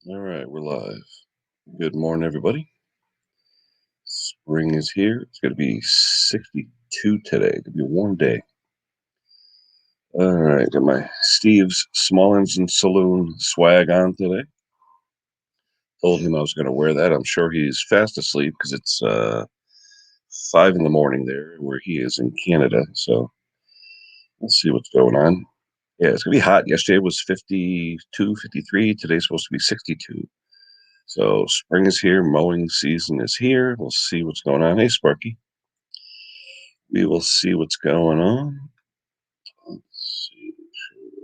All right, we're live. Good morning, everybody. Spring is here. It's going to be 62 today. It's going to be a warm day. All right, got my Steve's Small Engine Saloon swag on today. Told him I was going to wear that. I'm sure he's fast asleep because it's 5 in the morning there where he is in Canada. So let's see what's going on. Yeah, it's going to be hot. Yesterday was 52, 53. Today's supposed to be 62. So spring is here. Mowing season is here. We'll see what's going on. Hey, Sparky. We will see what's going on. Let's see.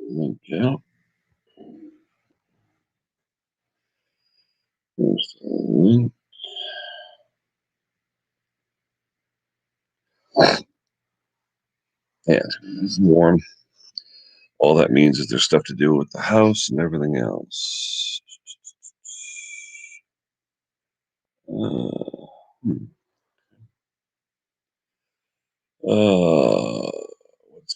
Link out. Here's the link. Yeah, it's warm. All that means is there's stuff to do with the house and everything else. What's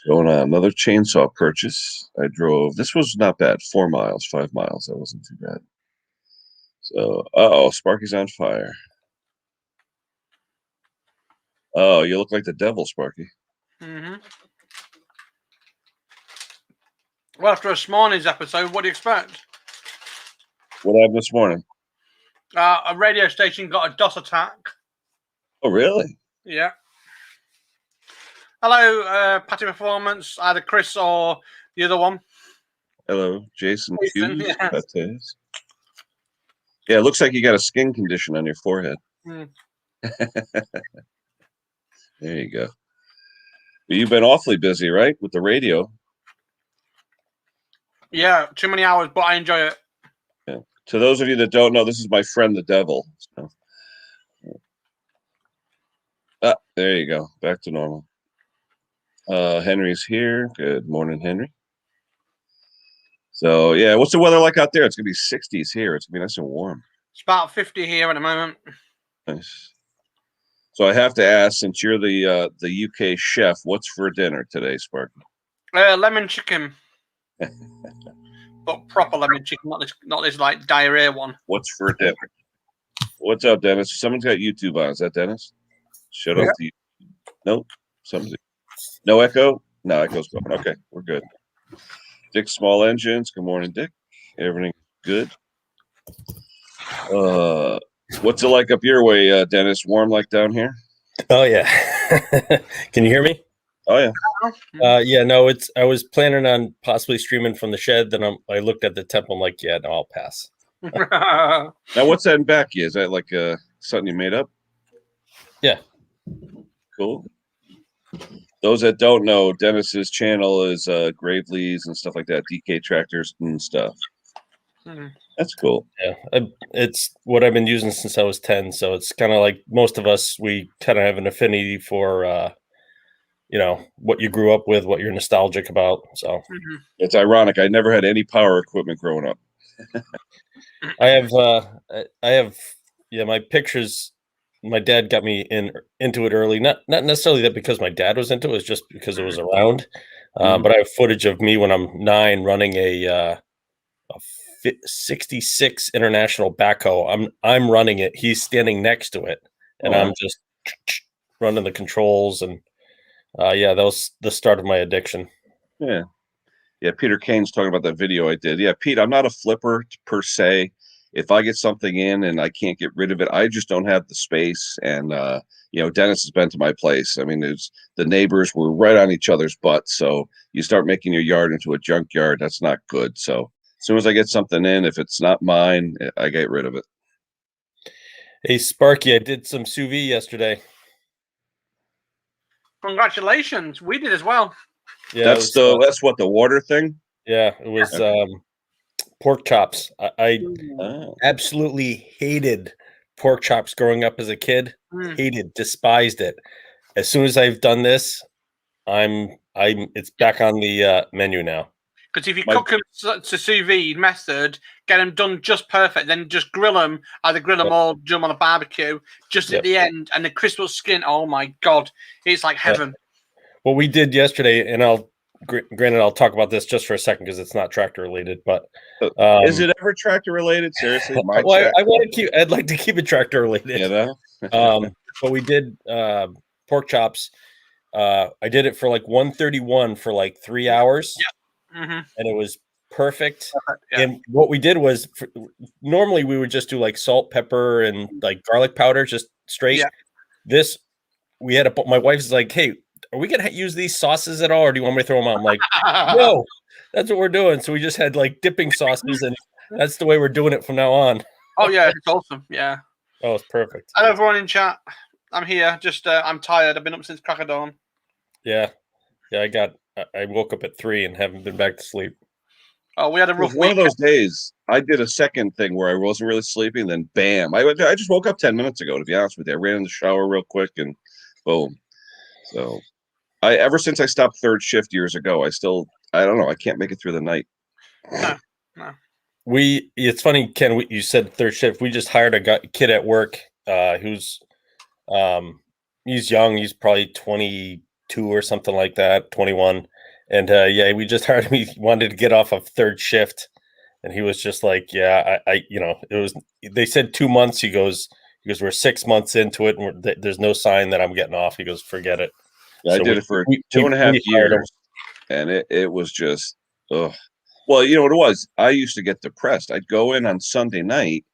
going on? Another chainsaw purchase. I drove. This was not bad. 4 miles, 5 miles. That wasn't too bad. So, Sparky's on fire. Oh, you look like the devil, Sparky. Mm-hmm. Well, after this morning's episode, what do you expect? What happened this morning? A radio station got a DOS attack. Oh, really? Yeah. Hello, Patty Performance, either Chris or the other one. Hello, Jason Hughes. Yeah. Yeah, it looks like you got a skin condition on your forehead. Mm. There you go. You've been awfully busy, right, with the radio? Yeah, too many hours, but I enjoy it. Yeah. To those of you that don't know, this is my friend the devil. So. There you go. Back to normal. Henry's here. Good morning, Henry. So, yeah, what's the weather like out there? It's going to be 60s here. It's going to be nice and warm. It's about 50 here at the moment. Nice. So I have to ask, since you're the UK chef, what's for dinner today, Sparky? Lemon chicken. But proper lemon chicken, not this like diarrhea one. What's for dinner? What's up, Dennis? Someone's got YouTube on. Is that Dennis? Shut up to you. Nope. Somebody. No echo? No, echo's going. Okay, we're good. Dick Small Engines. Good morning, Dick. Everything good? What's it like up your way, Dennis? Warm like down here? Oh, yeah. Can you hear me? Oh, yeah. Yeah, no, I was planning on possibly streaming from the shed. Then I looked at the temp. I'm like, yeah, no, I'll pass. Now, what's that in back? Is that like something you made up? Yeah. Cool. Those that don't know, Dennis's channel is Gravely's and stuff like that, DK tractors and stuff. That's cool. Yeah, it's what I've been using since I was 10. So it's kind of like most of us, we kind of have an affinity for, what you grew up with, what you're nostalgic about. So It's ironic. I never had any power equipment growing up. I have, my pictures. My dad got me into it early. Not necessarily that because my dad was into it. It's just because it was around. But I have footage of me when I'm 9 running a 66 International backhoe. I'm running it. He's standing next to it, and I'm just running the controls. And that was the start of my addiction. Yeah. Peter Kane's talking about that video I did. Yeah, Pete, I'm not a flipper per se. If I get something in and I can't get rid of it, I just don't have the space. And Dennis has been to my place. I mean, the neighbors were right on each other's butts. So you start making your yard into a junkyard. That's not good. So as soon as I get something in, if it's not mine, I get rid of it. Hey, Sparky, I did some sous vide yesterday. Congratulations. We did as well. Yeah, that's what, the water thing? Yeah, it was pork chops. I absolutely hated pork chops growing up as a kid. Despised it. As soon as I've done this, it's back on the menu now. Because if you cook them to sous vide method, get them done just perfect, then just grill them, either grill them or do them on a barbecue, just at the end, and the crisp skin. Oh my God, it's like heaven. What we did yesterday, and granted, I'll talk about this just for a second because it's not tractor related, but is it ever tractor related? Seriously, I want to keep. I'd like to keep it tractor related. You know, but we did pork chops. I did it for like 131 for like 3 hours, and it was perfect. Yeah. And what we did was, normally we would just do like salt, pepper, and like garlic powder, just straight. Yeah. This we had my wife's like, "Hey, are we gonna use these sauces at all, or do you want me to throw them out?" I'm like, "No, that's what we're doing." So we just had like dipping sauces, and that's the way we're doing it from now on. Oh yeah, it's awesome. Yeah. Oh, it's perfect. Hello everyone in chat. I'm here. Just I'm tired. I've been up since crack of dawn. Yeah. I woke up at 3 and haven't been back to sleep. Oh, we had a rough one of those days. I did a second thing where I wasn't really sleeping, then bam, I just woke up 10 minutes ago. To be honest with you, I ran in the shower real quick and boom. So, ever since I stopped third shift years ago, I don't know. I can't make it through the night. No. It's funny, Ken. You said third shift. We just hired a kid at work who's he's young. He's probably 22 or something like that, 21. And we just hired him. He wanted to get off of third shift, and he was just like, "Yeah, it was." They said 2 months. He goes, "We're 6 months into it, and there's no sign that I'm getting off." He goes, "Forget it." Yeah, so I did it for 2.5 years, and it was just, ugh. Well, you know what it was? I used to get depressed. I'd go in on Sunday night,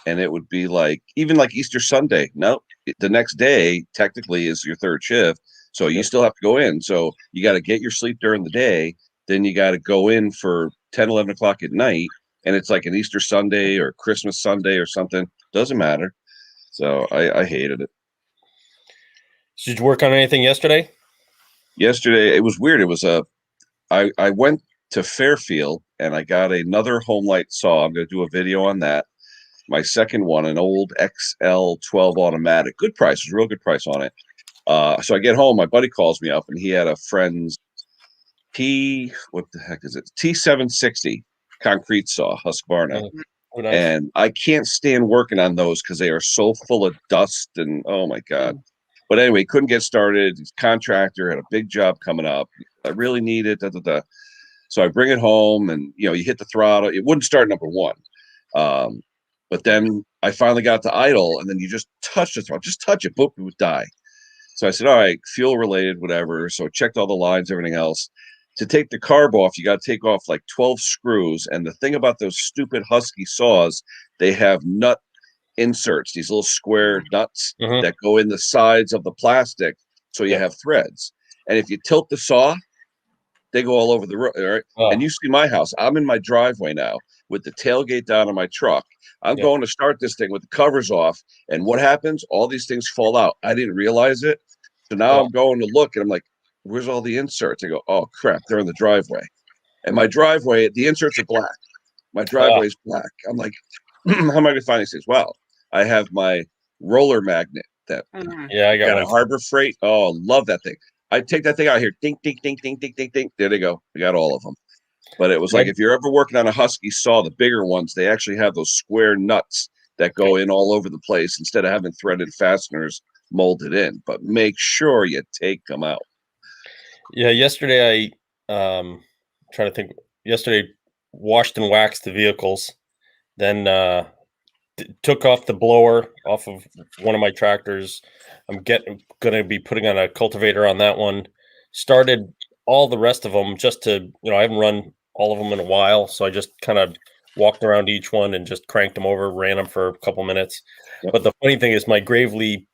and it would be like, even like Easter Sunday. No, the next day technically is your third shift. So you still have to go in. So you got to get your sleep during the day. Then you got to go in for 10, 11 o'clock at night. And it's like an Easter Sunday or Christmas Sunday or something. Doesn't matter. So I hated it. Did you work on anything yesterday? Yesterday, it was weird. It was I went to Fairfield and I got another home light saw. I'm going to do a video on that. My second one, an old XL 12 automatic. Good price. It was a real good price on it. So I get home, my buddy calls me up, and he had a friend's T760 concrete saw, Husqvarna. Oh, nice. And I can't stand working on those because they are so full of dust and oh my God. But anyway, couldn't get started. His contractor had a big job coming up. I really need it. So I bring it home and, you hit the throttle. It wouldn't start number one. But then I finally got to idle, and then you just touch the throttle. Just touch it. Boop, it would die. So I said, all right, fuel related, whatever. So I checked all the lines, everything else. To take the carb off, you got to take off like 12 screws. And the thing about those stupid Husky saws, they have nut inserts, these little square nuts that go in the sides of the plastic. So you have threads. And if you tilt the saw, they go all over the road. Right? Oh. And you see my house. I'm in my driveway now with the tailgate down on my truck. I'm going to start this thing with the covers off. And what happens? All these things fall out. I didn't realize it. So now I'm going to look, and I'm like, where's all the inserts? I go, oh, crap, they're in the driveway. And my driveway, the inserts are black. My driveway is black. I'm like, how am I going to find these things? Well, I have my roller magnet that I got a Harbor Freight. Oh, love that thing. I take that thing out here. Ding, ding, ding, ding, ding, ding, ding. There they go. I got all of them. But it was like, if you're ever working on a Husky saw, the bigger ones, they actually have those square nuts that go in all over the place instead of having threaded fasteners molded in. But make sure you take them out. Yeah, yesterday trying to think. Yesterday, washed and waxed the vehicles, then took off the blower off of one of my tractors. I'm going to be putting on a cultivator on that one. Started all the rest of them just to, I haven't run all of them in a while, so I just kind of walked around each one and just cranked them over, ran them for a couple minutes. Yep. But the funny thing is, my Gravely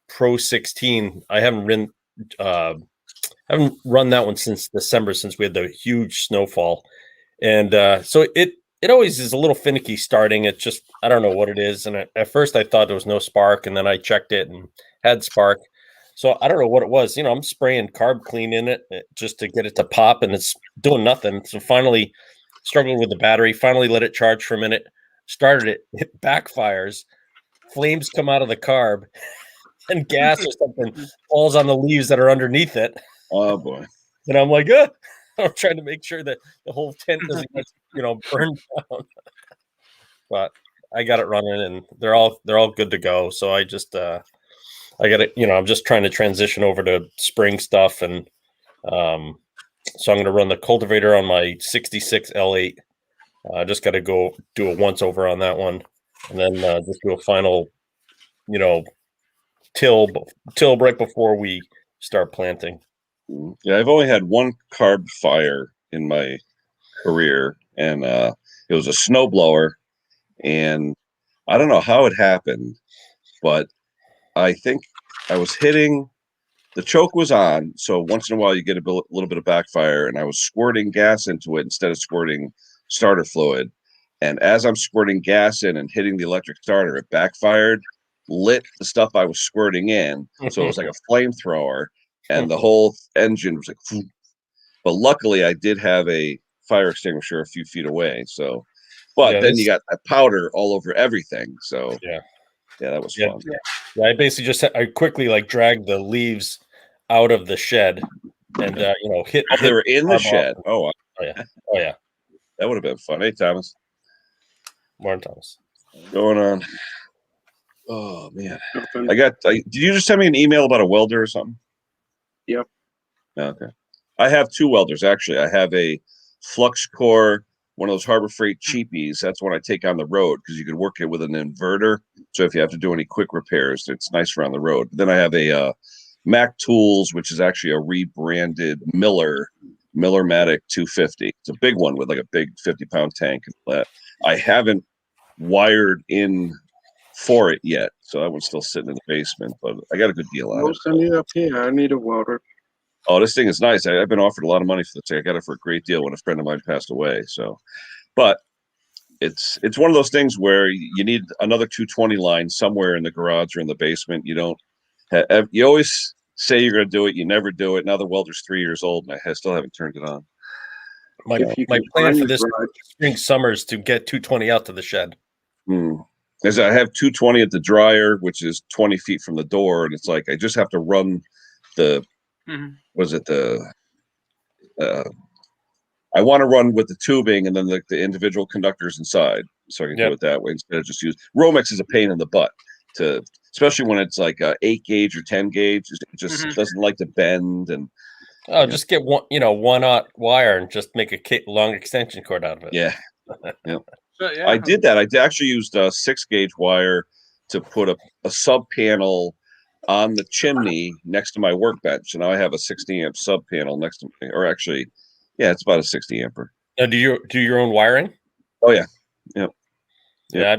Pro 16, I haven't run that one since December, since we had the huge snowfall, and so it always is a little finicky starting. It's just, I don't know what it is, and at first I thought there was no spark, and then I checked it and had spark. So I don't know what it was. I'm spraying Carb Clean in it just to get it to pop, and it's doing nothing. So finally struggled with the battery, finally let it charge for a minute, started it backfires, flames come out of the carb, and gas or something falls on the leaves that are underneath it. Oh boy. And I'm like, I'm trying to make sure that the whole tent doesn't get, burned down. But I got it running, and they're all good to go. So I just I got it, I'm just trying to transition over to spring stuff, and So I'm going to run the cultivator on my 66 L8. I just got to go do a once over on that one, and then just do a final, till right before we start planting. Yeah, I've only had one carb fire in my career, and it was a snowblower, and I don't know how it happened, but I think I was hitting. The choke was on, so once in a while you get a little bit of backfire, and I was squirting gas into it instead of squirting starter fluid. And as I'm squirting gas in and hitting the electric starter, it backfired, lit the stuff I was squirting in, so it was like a flamethrower, and the whole engine was like. Phew. But luckily, I did have a fire extinguisher a few feet away. So, but then you got that powder all over everything. So yeah, that was fun. Yeah, I basically I quickly dragged the leaves out of the shed and hit. Oh, they were in the shed. Oh yeah. That would have been fun. Hey, Thomas. Morning, Thomas. What's going on? Oh man, did you just send me an email about a welder or something? Yep. Okay. I have two welders actually. I have a flux core, one of those Harbor Freight cheapies. That's one I take on the road because you can work it with an inverter. So if you have to do any quick repairs, it's nice for on the road. Then I have a Mac Tools, which is actually a rebranded Miller-Matic 250. It's a big one with like a big 50-pound tank. I haven't wired in for it yet, so that one's still sitting in the basement. But I got a good deal on it. Send it up here. I need a welder. Oh, this thing is nice. I've been offered a lot of money for this thing. I got it for a great deal when a friend of mine passed away. So, but it's one of those things where you need another 220 line somewhere in the garage or in the basement. You don't have, you always say you're going to do it. You never do it. Now the welder's 3 years old and I still haven't turned it on. My plan for this spring summer is to get 220 out to the shed. As I have 220 at the dryer, which is 20 feet from the door. And it's like, I just have to run the, was it I want to run with the tubing and then the individual conductors inside, so I can do it that way instead of just use Romex is a pain in the butt especially when it's like 8 gauge or 10 gauge. It just doesn't like to bend and. Just get one, 1/0 wire and just make a long extension cord out of it. Yeah, yeah. I did that. I actually used a 6 gauge wire to put a sub panel on the chimney next to my workbench, and now I have a 60 amp sub panel next to me. Or actually, yeah, it's about a 60 ampere. Now, do you do your own wiring? Oh yeah, yeah.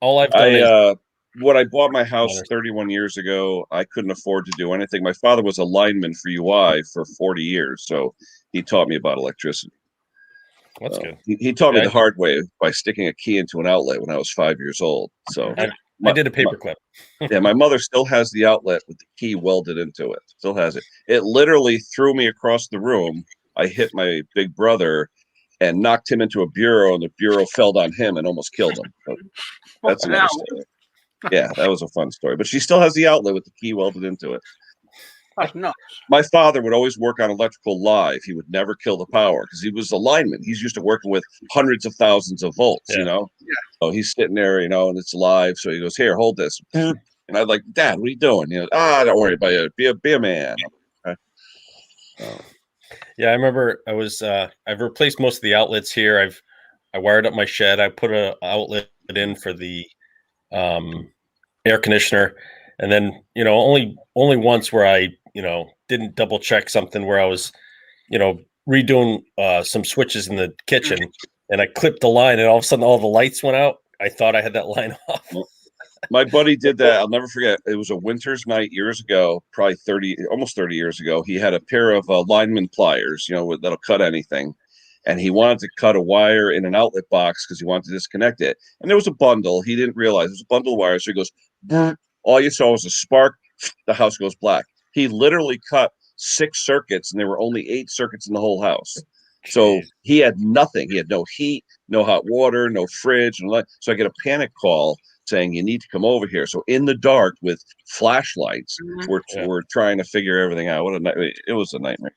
All I've done is when I bought my house 31 years ago, I couldn't afford to do anything. My father was a lineman for UI for 40 years, so he taught me about electricity. That's good. He taught me the hard way by sticking a key into an outlet when I was 5 years old. So I did a paperclip. Yeah, my mother still has the outlet with the key welded into it. Still has it. It literally threw me across the room. I hit my big brother and knocked him into a bureau, and the bureau fell on him and almost killed him. But that's another story. Yeah, that was a fun story. But she still has the outlet with the key welded into it. That's nuts. My father would always work on electrical live. He would never kill the power because he was a lineman. He's used to working with hundreds of thousands of volts, Yeah. So he's sitting there, and it's live. So he goes, "Here, hold this." And I'm like, "Dad, what are you doing?" Don't worry about it. Be a man. Okay. Yeah, I remember I've replaced most of the outlets here. I wired up my shed. I put an outlet in for the air conditioner, and then only once where I didn't double check something where I was redoing some switches in the kitchen, and I clipped the line, and all of a sudden all the lights went out. I thought I had that line off. My buddy did that. I'll never forget. It was a winter's night years ago, probably almost 30 years ago. He had a pair of lineman pliers, that'll cut anything. And he wanted to cut a wire in an outlet box because he wanted to disconnect it. And there was a bundle. He didn't realize it was a bundle of wires. So he goes, all you saw was a spark. The house goes black. He literally cut 6 circuits, and there were only 8 circuits in the whole house. So he had nothing. He had no heat, no hot water, no fridge. So I get a panic call saying, you need to come over here. So in the dark with flashlights, we're trying to figure everything out. It was a nightmare.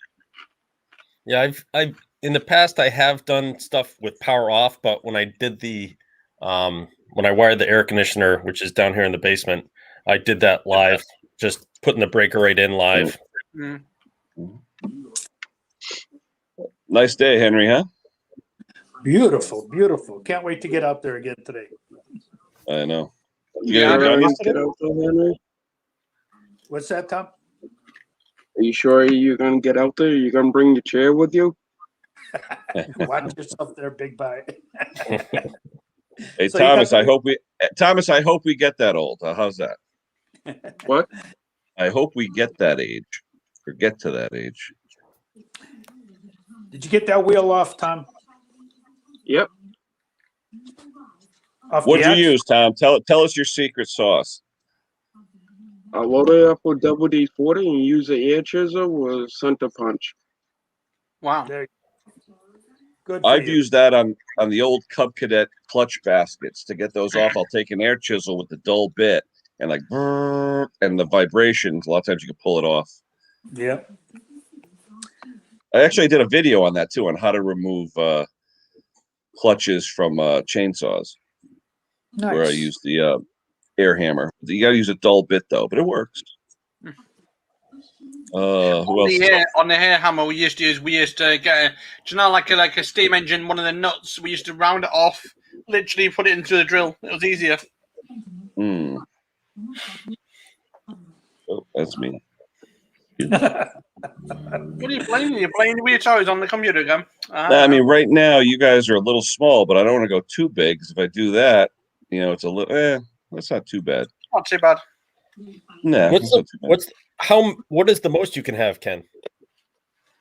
Yeah, I've in the past I have done stuff with power off, but when I did when I wired the air conditioner, which is down here in the basement, I did that live, just putting the breaker right in live. Nice day, Henry, huh? Beautiful, beautiful. Can't wait to get out there again today. I know. You You guys sure are done you yesterday? get out there, Henry? What's that, Tom? Are you sure you're gonna get out there? You gonna bring your chair with you? Watch yourself there, big bye. Hey, So you Thomas, got I hope we get that old. How's that? What? I hope we get that age or get to that age. Did you get that wheel off, Tom? Yep. Off What'd the you axe? use, Tom? Tell us your secret sauce. I load it up with double D40 and use the air chisel with center punch. Wow. There. Good for I've you. used that on the old Cub Cadet clutch baskets. To get those off, I'll take an air chisel with the dull bit and like brrr, and the vibrations. A lot of times you can pull it off. Yeah. I actually did a video on that too, on how to remove clutches from chainsaws, Nice. where I use the air hammer. You got to use a dull bit though, but it works. Who else? On the hair hammer we used to get like a steam engine, one of the nuts. We used to round it off, literally put it into the drill. It was easier. Oh, that's me. What are you playing? You're playing with your toys on the computer again? I mean, right now you guys are a little small, but I don't want to go too big, because if I do that, it's a little. That's not too bad. Not too bad. Nah, what is the most you can have, Ken?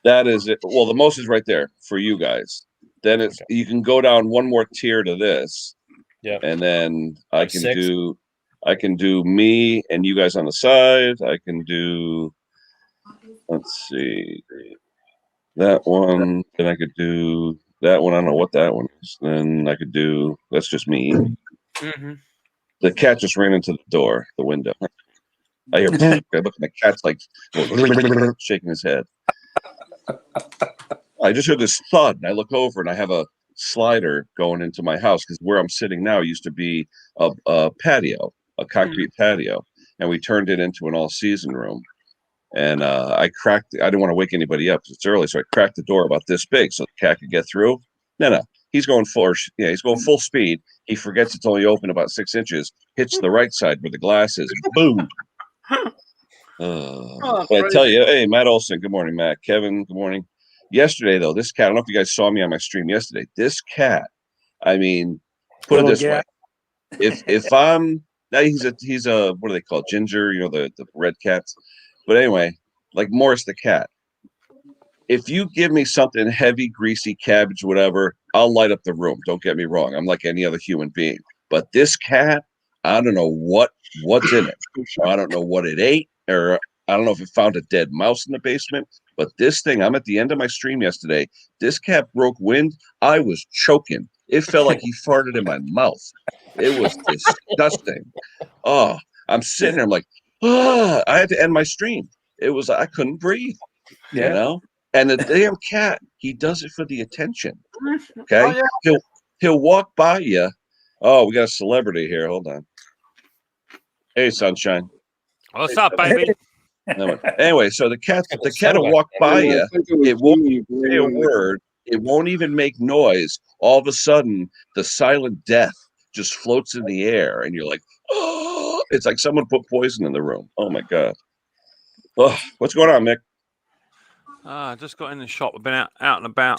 That is it. Well, the most is right there for you guys. Then it's you can go down one more tier to this. Yeah. And then I can 6. do me and you guys on the side. I can do, let's see, that one. Then I could do that one. I don't know what that one is. Then I could do, that's just me. Mm-hmm. The cat just ran into the window. I hear, I look at the cat's like shaking his head. I just heard this thud, and I look over, and I have a slider going into my house, because where I'm sitting now used to be a patio, a concrete patio, and we turned it into an all-season room. And I didn't want to wake anybody up because it's early, so I cracked the door about this big so the cat could get through. No, he's going full speed. He forgets it's only open about 6 inches, hits the right side where the glass is, boom. But I tell you, hey, Matt Olson, good morning, Matt. Kevin, good morning. Yesterday, though, this cat, I don't know if you guys saw me on my stream yesterday. This cat, I mean, put it this way. If I'm, now he's a, what do they call it? Ginger, the red cats. But anyway, like Morris the cat. If you give me something heavy, greasy, cabbage, whatever, I'll light up the room. Don't get me wrong. I'm like any other human being. But this cat, I don't know what's in it. I don't know what it ate, or I don't know if it found a dead mouse in the basement. But this thing, I'm at the end of my stream yesterday. This cat broke wind. I was choking. It felt like he farted in my mouth. It was disgusting. Oh, I'm sitting there. I'm like, I had to end my stream. It was, I couldn't breathe, And the damn cat, he does it for the attention. Okay. Oh, yeah. He'll walk by you. Oh, we got a celebrity here. Hold on. Hey, Sunshine. What's up, baby? Anyway, so the cat will walk by you. It won't say a word. It won't even make noise. All of a sudden, the silent death just floats in the air, and you're like, oh, it's like someone put poison in the room. Oh my God. Oh, what's going on, Mick? Just got in the shop. I've been out and about,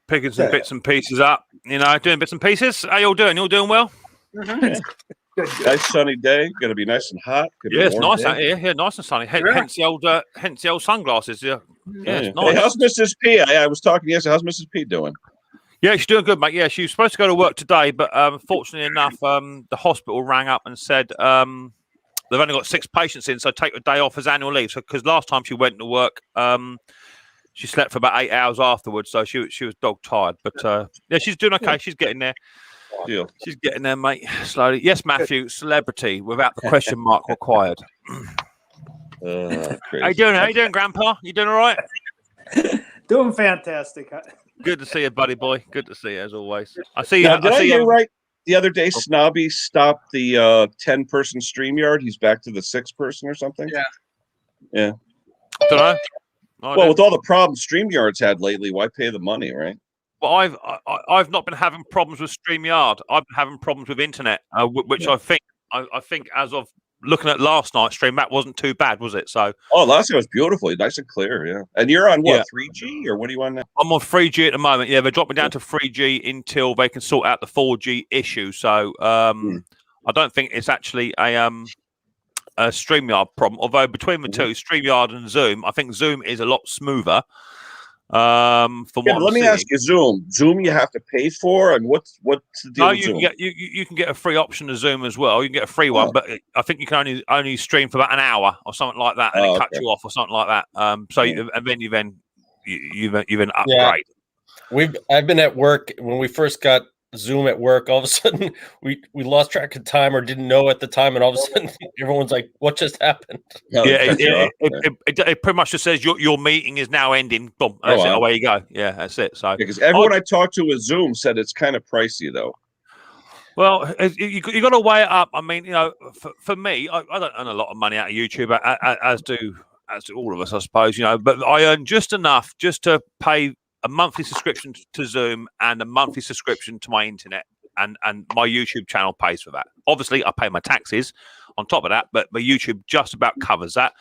picking some bits and pieces up. Doing bits and pieces. How you all doing? You all doing well? Mm-hmm. Good. Nice sunny day. Going to be nice and hot. Yeah, it's nice out here. Yeah, nice and sunny. Hence the old sunglasses. Yeah, it's nice. Hey, how's Mrs. P? I was talking yesterday. How's Mrs. P doing? Yeah, she's doing good, mate. Yeah, she was supposed to go to work today, but fortunately enough, the hospital rang up and said they've only got 6 patients in, so take a day off as annual leave. So, because last time she went to work, she slept for about 8 hours afterwards, so she was dog tired. But yeah, she's doing okay. She's getting there. Deal. She's getting there, mate. Slowly. Yes, Matthew, celebrity without the question mark required. How you doing, Grandpa? You doing all right? Doing fantastic. Good to see you, buddy boy. Good to see you as always. I see you. Now, did I hear right? The other day, Snobby stopped the 10-person StreamYard. He's back to the 6-person or something. Yeah. Don't know. Well, with all the problems StreamYard's had lately, why pay the money, right? Well, I've not been having problems with StreamYard. I've been having problems with internet, which I think as of looking at last night's stream, that wasn't too bad, was it? So last night was beautiful, nice and clear, yeah. And you're on what, 3G or what are you on now? I'm on 3G at the moment. Yeah, they dropped me down to 3G until they can sort out the 4G issue. So I don't think it's actually a StreamYard problem. Although between the two, StreamYard and Zoom, I think Zoom is a lot smoother. Let me ask you, Zoom you have to pay for, and what's the deal? No, you can get a free option to Zoom as well. You can get a free one, but I think you can only stream for about an hour or something like that, and it cuts you off or something like that. And then you upgrade. I've been at work when we first got Zoom at work. All of a sudden, we lost track of time or didn't know at the time, and all of a sudden, everyone's like, "What just happened?" It pretty much just says your meeting is now ending. Boom, that's it. Away you go. Yeah, that's it. So because everyone I talked to with Zoom said it's kind of pricey though. Well, you got to weigh it up. I mean, for me, I don't earn a lot of money out of YouTube, as do all of us, I suppose. But I earn just enough just to pay a monthly subscription to Zoom and a monthly subscription to my internet, and my YouTube channel pays for that. Obviously, I pay my taxes on top of that, but my YouTube just about covers that.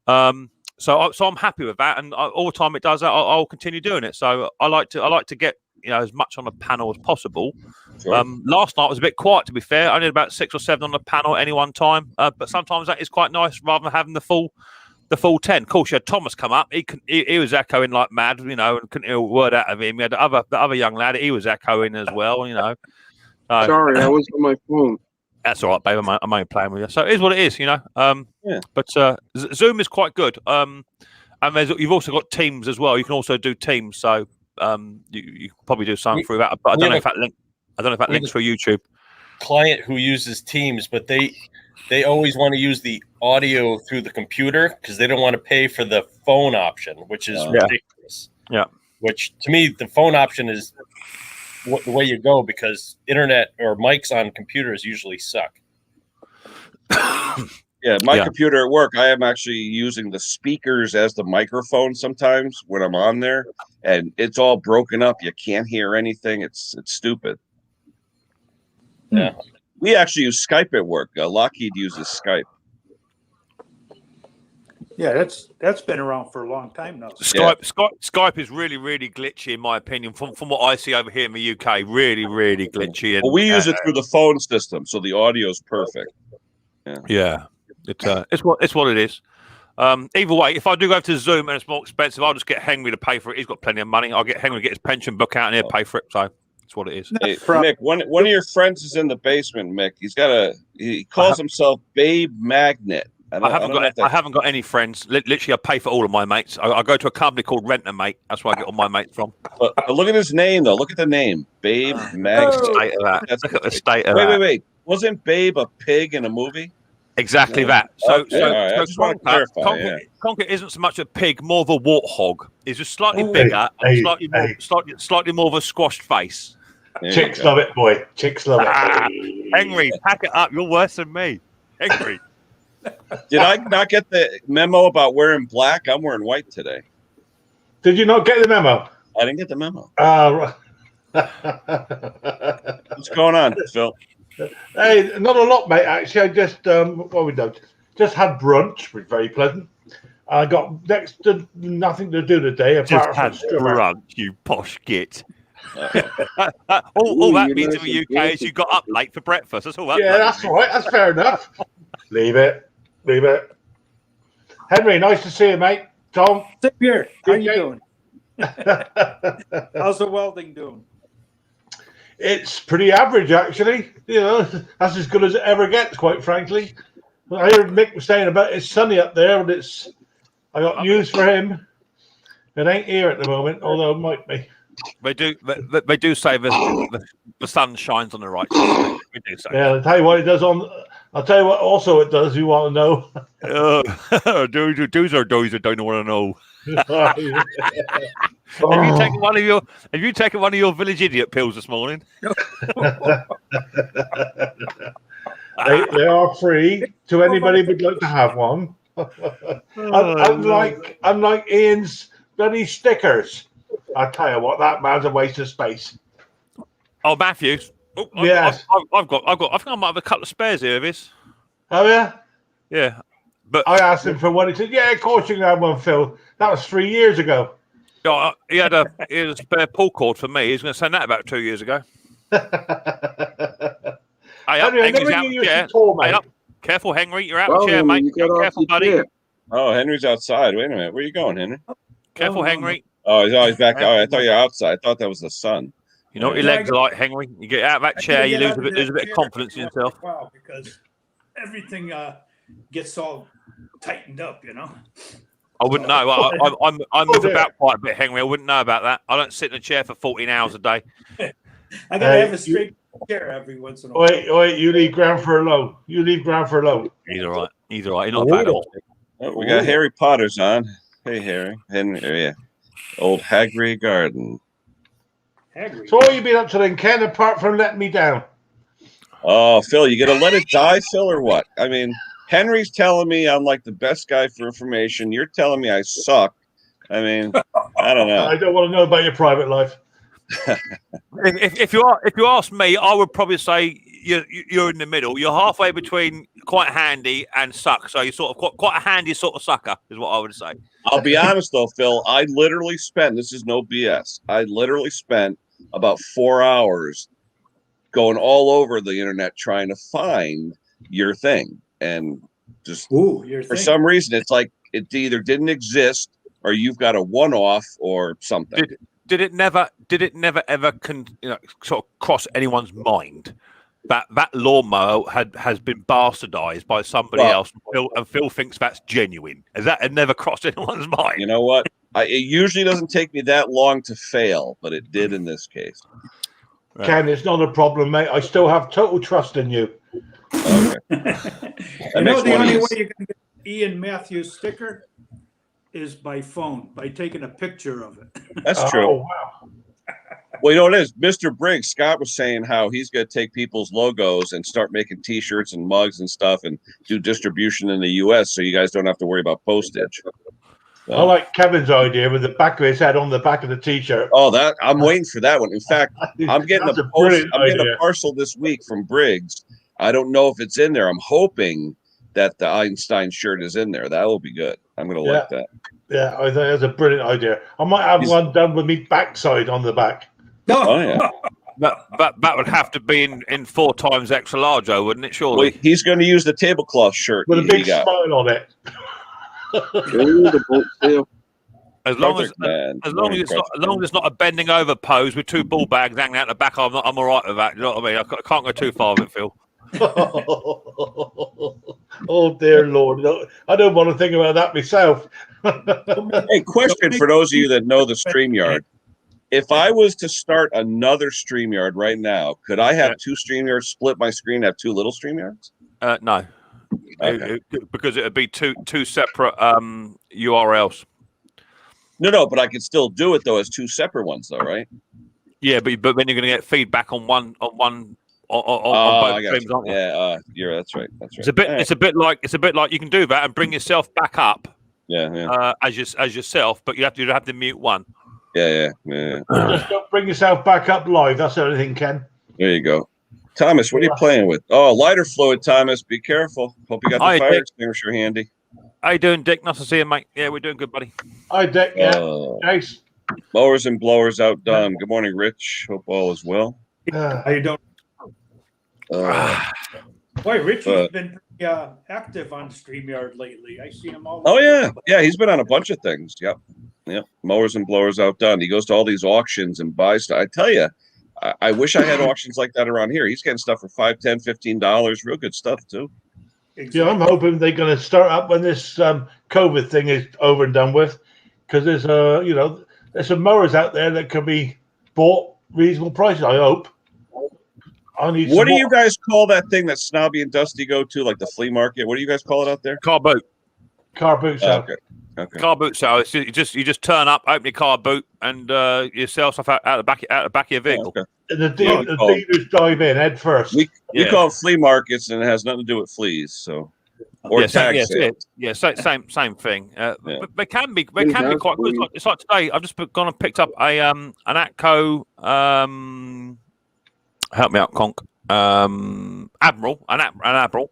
So I'm happy with that, and all the time it does that, I'll continue doing it. So I like to get as much on the panel as possible. Sure. Last night was a bit quiet, to be fair. I only had about 6 or 7 on the panel at any one time, but sometimes that is quite nice rather than having the full 10. Of course, you had Thomas come up. He was echoing like mad, and couldn't hear a word out of him. We had the other young lad. He was echoing as well, Sorry, I was on my phone. That's all right, babe. I'm only playing with you. So it is what it is, But Zoom is quite good. And you've also got Teams as well. You can also do Teams. So you can probably do something through that. But I don't know if that links through YouTube. Client who uses Teams, but they always want to use the audio through the computer because they don't want to pay for the phone option, which is ridiculous. Yeah. Which to me, the phone option is the way you go because internet or mics on computers usually suck. My computer at work, I am actually using the speakers as the microphone sometimes when I'm on there, and it's all broken up. You can't hear anything. It's stupid. Yeah. We actually use Skype at work. Lockheed uses Skype. Yeah, that's been around for a long time now. Skype is really, really glitchy in my opinion. From what I see over here in the UK, really, really glitchy. And, we use it through the phone system, so the audio is perfect. Yeah. It's what it is. Either way, if I do go to Zoom and it's more expensive, I'll just get Henry to pay for it. He's got plenty of money. I'll get Henry to get his pension book out and he'll pay for it. So that's what it is. Hey, Mick, one of your friends is in the basement, Mick. He calls himself Babe Magnet. I haven't got any friends. Literally, I pay for all of my mates. I go to a company called Rent a Mate. That's where I get all my mates from. But look at his name, though. Look at the name, Babe Magnet. Look at the state of that. Wait. Wasn't Babe a pig in a movie? Exactly that. So Conker isn't so much a pig, more of a warthog. He's just slightly bigger, and slightly more of a squashed face. Chicks love it, boy. Chicks love it. Henry, pack it up. You're worse than me, Henry. Did I not get the memo about wearing black? I'm wearing white today. Did you not get the memo? I didn't get the memo. Right. What's going on, Phil? Hey, not a lot, mate. Actually, I just what we done? Just had brunch, which was very pleasant. I got next to nothing to do today apart from brunch. You posh git. All that means in the UK is you got up late for breakfast. That's all that. Yeah, that's all right. That's fair enough. Leave it. Henry, nice to see you, mate. Tom, Same here. How you doing? How's the welding doing? It's pretty average, actually. That's as good as it ever gets, quite frankly. I heard Mick was saying about it's sunny up there, and I got news for him. It ain't here at the moment, although it might be. They do say the sun shines on the right. We do say. Yeah, I'll tell you what it does I'll tell you what also it does. You want to know? Those are those that don't want to know. Have you taken one of your village idiot pills this morning? They are free to anybody who'd like to have one. unlike Ian's bloody stickers. I tell you what, that man's a waste of space. Oh, Matthews. Oh, Yes. I've got. I think I might have a couple of spares here of his. Oh yeah. Yeah, but I asked him for one. He said, "Yeah, of course you can have one, Phil." That was 3 years ago. he had a spare pull cord for me. He was going to send that about 2 years ago. Hey, up, Henry, I Henry's never out knew of you were chair. so tall, mate. Hey, up. Careful, Henry. You're out Well, of chair, mate. you got off Careful, your buddy. chair. Oh, Henry's outside. Wait a minute. Where are you going, Henry? Careful, Henry. Oh, he's back. Oh, I thought you were outside. I thought that was the sun. You know what your legs are like, Henry. You get out of that chair, you lose a bit of confidence in yourself. Wow, because everything gets all tightened up, you know. I wouldn't know. I move about quite a bit, Henry. I wouldn't know about that. I don't sit in a chair for 14 hours a day. I gotta have a straight chair every once in a while. Wait, you leave ground for alone. He's all right. He's all right. He's not bad. Oh, we got Harry Potter's on. Hey, Harry. Henry, yeah. Old Hagrid Garden. Hagrid. So what you been up to then, Ken, apart from letting me down? Oh, Phil, you gonna let it die, Phil, or what? I mean, Henry's telling me I'm like the best guy for information. You're telling me I suck. I mean, I don't know. I don't want to know about your private life. If you ask me, I would probably say you're in the middle. You're halfway between quite handy and suck. So you're sort of quite a handy sort of sucker, is what I would say. I'll be honest though, Phil. I literally spent. This is no BS. I literally spent about 4 hours going all over the internet trying to find your thing, and just for some reason, it's like it either didn't exist or you've got a one-off or something. Did it never ever sort of cross anyone's mind that lawnmower has been bastardized by somebody else, and Phil thinks that's genuine? Has that never crossed anyone's mind? You know what? It usually doesn't take me that long to fail, but it did in this case. Right. Ken, it's not a problem, mate. I still have total trust in you. Okay. You know, the only way you can get Ian Matthews sticker is by phone, by taking a picture of it. That's true. Oh, wow. Well, you know what it is? Mr. Briggs, Scott was saying how he's going to take people's logos and start making T-shirts and mugs and stuff and do distribution in the U.S. so you guys don't have to worry about postage. I like Kevin's idea with the back of his head on the back of the T-shirt. Oh, that I'm waiting for that one. In fact, I'm getting a parcel this week from Briggs. I don't know if it's in there. I'm hoping that the Einstein shirt is in there. That will be good. I'm going to like that. Yeah, I think that's a brilliant idea. I might have one done with me backside on the back. Oh yeah. That would have to be in 4 times extra large, wouldn't it? Surely. Wait, he's going to use the tablecloth shirt with a big smile on it. As long as it's not a bending over pose with 2 ball bags hanging out the back, I'm all right with that. You know what I mean? I can't go too far with it, Phil. Oh dear Lord, I don't want to think about that myself. Hey, question for those of you that know the StreamYard. If I was to start another StreamYard right now, could I have 2 StreamYards, split my screen, have 2 little StreamYards? No. Okay. Because it would be two separate URLs. No, but I could still do it though as 2 separate ones, though, right? Yeah, but then you're going to get feedback on both streams, aren't you? Yeah, that's right. It's a bit like you can do that and bring yourself back up. Yeah. As yourself, but you have to mute one. Yeah. Just don't bring yourself back up live. That's the only thing, Ken. There you go. Thomas, what are you playing with? Oh, lighter fluid, Thomas. Be careful. Hope you got the fire extinguisher handy. How you doing, Dick? Nice to see you, mate. Yeah, we're doing good, buddy. Hi, Dick. Yeah. Nice. Mowers and blowers outdone. Good morning, Rich. Hope all is well. How you doing? Boy, Richie's been pretty active on StreamYard lately. I see him all. Oh yeah, he's been on a bunch of things. Yep. Mowers and blowers outdone. He goes to all these auctions and buys stuff. I tell you, I wish I had auctions like that around here. He's getting stuff for $5, $10, $15. Real good stuff too. Exactly. Yeah, I'm hoping they're going to start up when this COVID thing is over and done with, because there's there's some mowers out there that can be bought reasonable prices. I hope. What do you guys call that thing that Snobby and Dusty go to, like the flea market? What do you guys call it out there? Car boot. Car boot sale. Okay. Car boot sale. It's you just turn up, open your car boot, and you sell stuff out the back of your vehicle. Okay. And the dealers dive in head first. We call it flea markets, and it has nothing to do with fleas. So or tag sales. Same thing. But they can be quite Exactly. good. It's like today. I've just gone and picked up an Atco. Help me out, Conk. Admiral, an Admiral.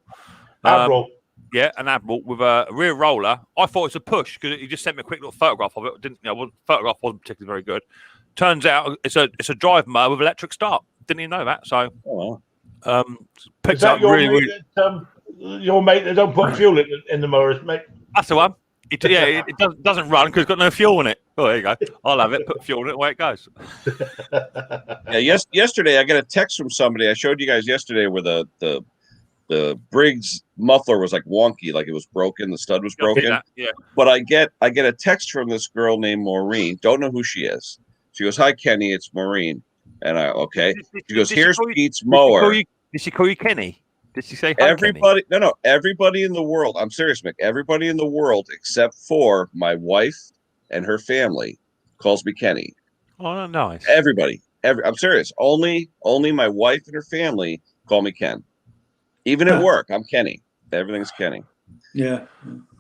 Admiral. Yeah, an Admiral with a rear roller. I thought it was a push because he just sent me a quick little photograph of it. Photograph wasn't particularly very good. Turns out it's a drive mower with electric start. Didn't even know that. So, picked up really. Your mate that don't put fuel in the mowers, mate. That's the one. It doesn't run because it's got no fuel in it. Oh, there you go. I'll have it. Put fuel in it. Away it goes. Yesterday I got a text from somebody. I showed you guys yesterday where the Briggs muffler was like wonky, like it was broken. The stud was broken. Yeah. But I get a text from this girl named Maureen. Don't know who she is. She goes, "Hi Kenny, it's Maureen." And okay. She goes, "Here's Pete's mower." Did she call you Kenny? Did she say hi, everybody? Kenny? No. Everybody in the world. I'm serious, Mick. Everybody in the world except for my wife and her family calls me Kenny. Oh, nice. Everybody. I'm serious. Only my wife and her family call me Ken. Even at work, I'm Kenny. Everything's Kenny. Yeah.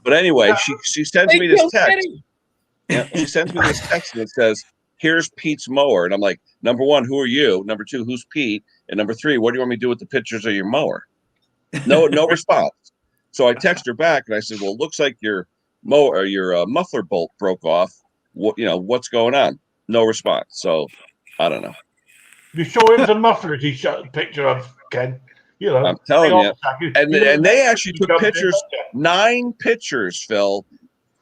But anyway, she sends me this text. Yeah, she sends me this text and it says, "Here's Pete's mower." And I'm like, number one, who are you? Number two, who's Pete? And number three, what do you want me to do with the pictures of your mower? No response. So I text her back and I said, "Well, it looks like your mower or your muffler bolt broke off. What's going on?" No response. So I don't know. You show him the mufflers he shot a picture of, Ken. I'm telling you. And they actually took pictures, 9 pictures, Phil,